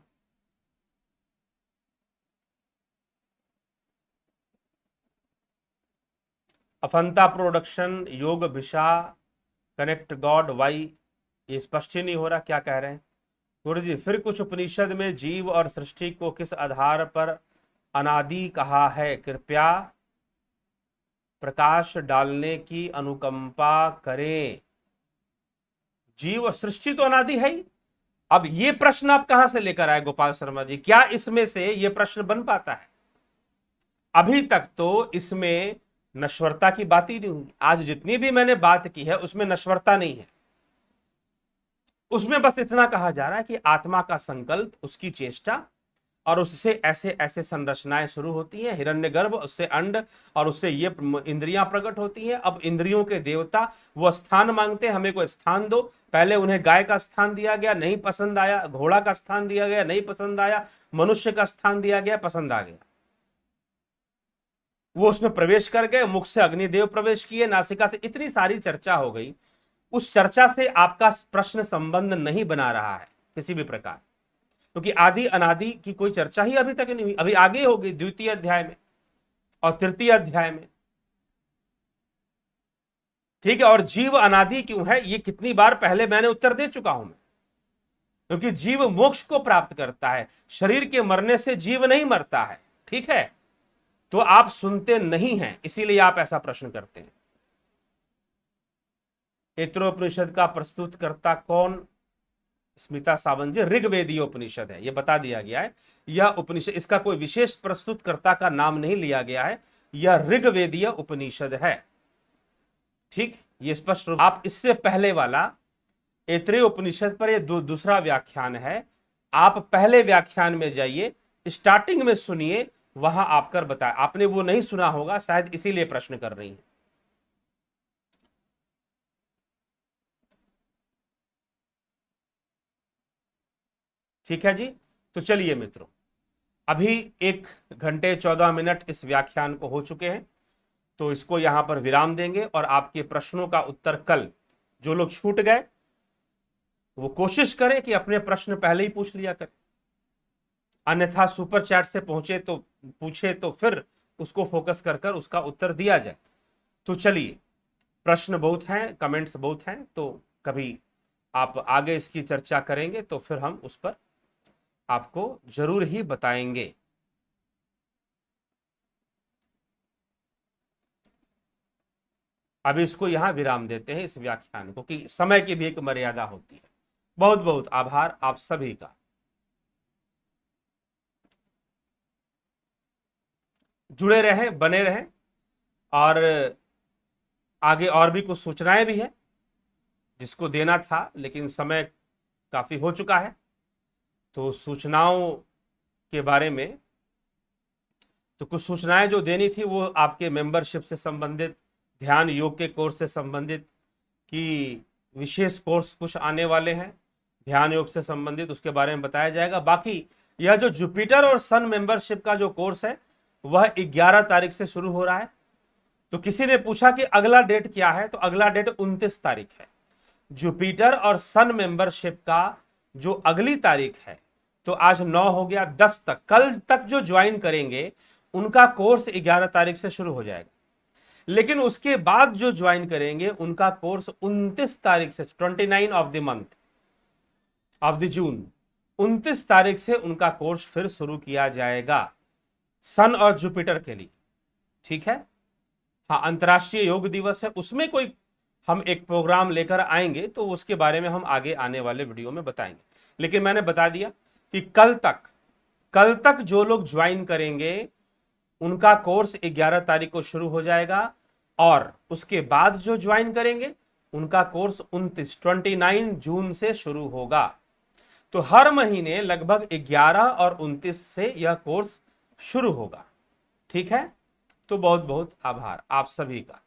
अफंता प्रोडक्शन, योग भिषा, कनेक्ट गॉड, वाई, ये स्पष्ट ही नहीं हो रहा क्या कह रहे हैं गुरु जी। फिर कुछ उपनिषद में जीव और सृष्टि को किस आधार पर अनादि कहा है, कृपया प्रकाश डालने की अनुकंपा करें। जीव और सृष्टि तो अनादि है ही। अब ये प्रश्न आप कहां से लेकर आए गोपाल शर्मा जी? क्या इसमें से ये प्रश्न बन पाता है? अभी तक तो इसमें नश्वरता की बात ही नहीं हुई। आज जितनी भी मैंने बात की है उसमें नश्वरता नहीं है। उसमें बस इतना कहा जा रहा है कि आत्मा का संकल्प, उसकी चेष्टा, और उससे ऐसे ऐसे संरचनाएं शुरू होती हैं, हिरण्यगर्भ, उससे अंड, और उससे ये इंद्रियां प्रकट होती हैं। अब इंद्रियों के देवता वो स्थान मांगते हैं, हमें कोई स्थान दो। पहले उन्हें गाय का स्थान दिया गया, नहीं पसंद आया, घोड़ा का स्थान दिया गया, नहीं पसंद आया, मनुष्य का स्थान दिया गया, पसंद आ गया। वो उसमें प्रवेश कर गए, मुख से अग्निदेव प्रवेश किए, नासिका से, इतनी सारी चर्चा हो गई। उस चर्चा से आपका प्रश्न संबंध नहीं बना रहा है किसी भी प्रकार, क्योंकि आदि अनादि की कोई चर्चा ही अभी तक नहीं हुई। अभी आगे होगी द्वितीय अध्याय में और तृतीय अध्याय में। ठीक है, और जीव अनादि क्यों है ये कितनी बार पहले मैंने उत्तर दे चुका हूं मैं। क्योंकि जीव मोक्ष को प्राप्त करता है, शरीर के मरने से जीव नहीं मरता है। ठीक है, तो आप सुनते नहीं हैं, इसीलिए आप ऐसा प्रश्न करते हैं। ऐतरोपनिषद का प्रस्तुतकर्ता कौन? स्मिता सावंत जी, ऋग्वेदीय उपनिषद है, यह बता दिया गया है। यह उपनिषद, इसका कोई विशेष प्रस्तुतकर्ता का नाम नहीं लिया गया है, यह ऋग्वेदीय उपनिषद है। ठीक, ये स्पष्ट रूप। आप इससे पहले वाला ऐतरेय उपनिषद पर यह दूसरा व्याख्यान है। आप पहले व्याख्यान में जाइए, स्टार्टिंग में सुनिए, वहां आपकर बताया। आपने वो नहीं सुना होगा, शायद इसीलिए प्रश्न कर रही है। ठीक है जी, तो चलिए मित्रों, अभी 1 घंटे 14 मिनट इस व्याख्यान को हो चुके हैं, तो इसको यहां पर विराम देंगे और आपके प्रश्नों का उत्तर कल, जो लोग छूट गए वो कोशिश करें कि अपने प्रश्न पहले ही पूछ लिया करें, अन्यथा सुपर चैट से पहुंचे तो पूछे तो फिर उसको फोकस कर कर उसका उत्तर दिया जाए। तो चलिए, प्रश्न बहुत हैं, कमेंट्स बहुत हैं, तो कभी आप आगे इसकी चर्चा करेंगे तो फिर हम उस पर आपको जरूर ही बताएंगे। अभी इसको यहां विराम देते हैं, इस व्याख्यान को, कि समय की भी एक मर्यादा होती है। बहुत बहुत आभार आप सभी का। जुड़े रहें, बने रहें, और आगे और भी कुछ सूचनाएं भी हैं जिसको देना था, लेकिन समय काफी हो चुका है। तो सूचनाओं के बारे में, तो कुछ सूचनाएं जो देनी थी वो आपके मेंबरशिप से संबंधित, ध्यान योग के कोर्स से संबंधित, कि विशेष कोर्स कुछ आने वाले हैं ध्यान योग से संबंधित, उसके बारे में बताया जाएगा। बाकी यह जो जुपिटर और सन मेंबरशिप का जो कोर्स है वह 11 तारीख से शुरू हो रहा है। तो किसी ने पूछा कि अगला डेट क्या है, तो अगला डेट 29 तारीख है। जुपिटर और सन मेंबरशिप का जो अगली तारीख है, तो आज 9 हो गया, 10 तक, कल तक जो ज्वाइन करेंगे उनका कोर्स 11 तारीख से शुरू हो जाएगा। लेकिन उसके बाद जो ज्वाइन करेंगे उनका कोर्स 29 तारीख से, 29 of the month of the June, 29 तारीख से उनका कोर्स फिर शुरू किया जाएगा सन और जुपिटर के लिए। ठीक है। हाँ, अंतर्राष्ट्रीय योग दिवस है, उसमें कोई हम एक प्रोग्राम लेकर आएंगे तो उसके बारे में हम आगे आने वाले वीडियो में बताएंगे। लेकिन मैंने बता दिया कि कल तक जो लोग ज्वाइन करेंगे उनका कोर्स 11 तारीख को शुरू हो जाएगा, और उसके बाद जो ज्वाइन करेंगे उनका कोर्स 29 जून से शुरू होगा। तो हर महीने लगभग 11 और 29 से यह कोर्स शुरू होगा। ठीक है। तो बहुत बहुत आभार आप सभी का।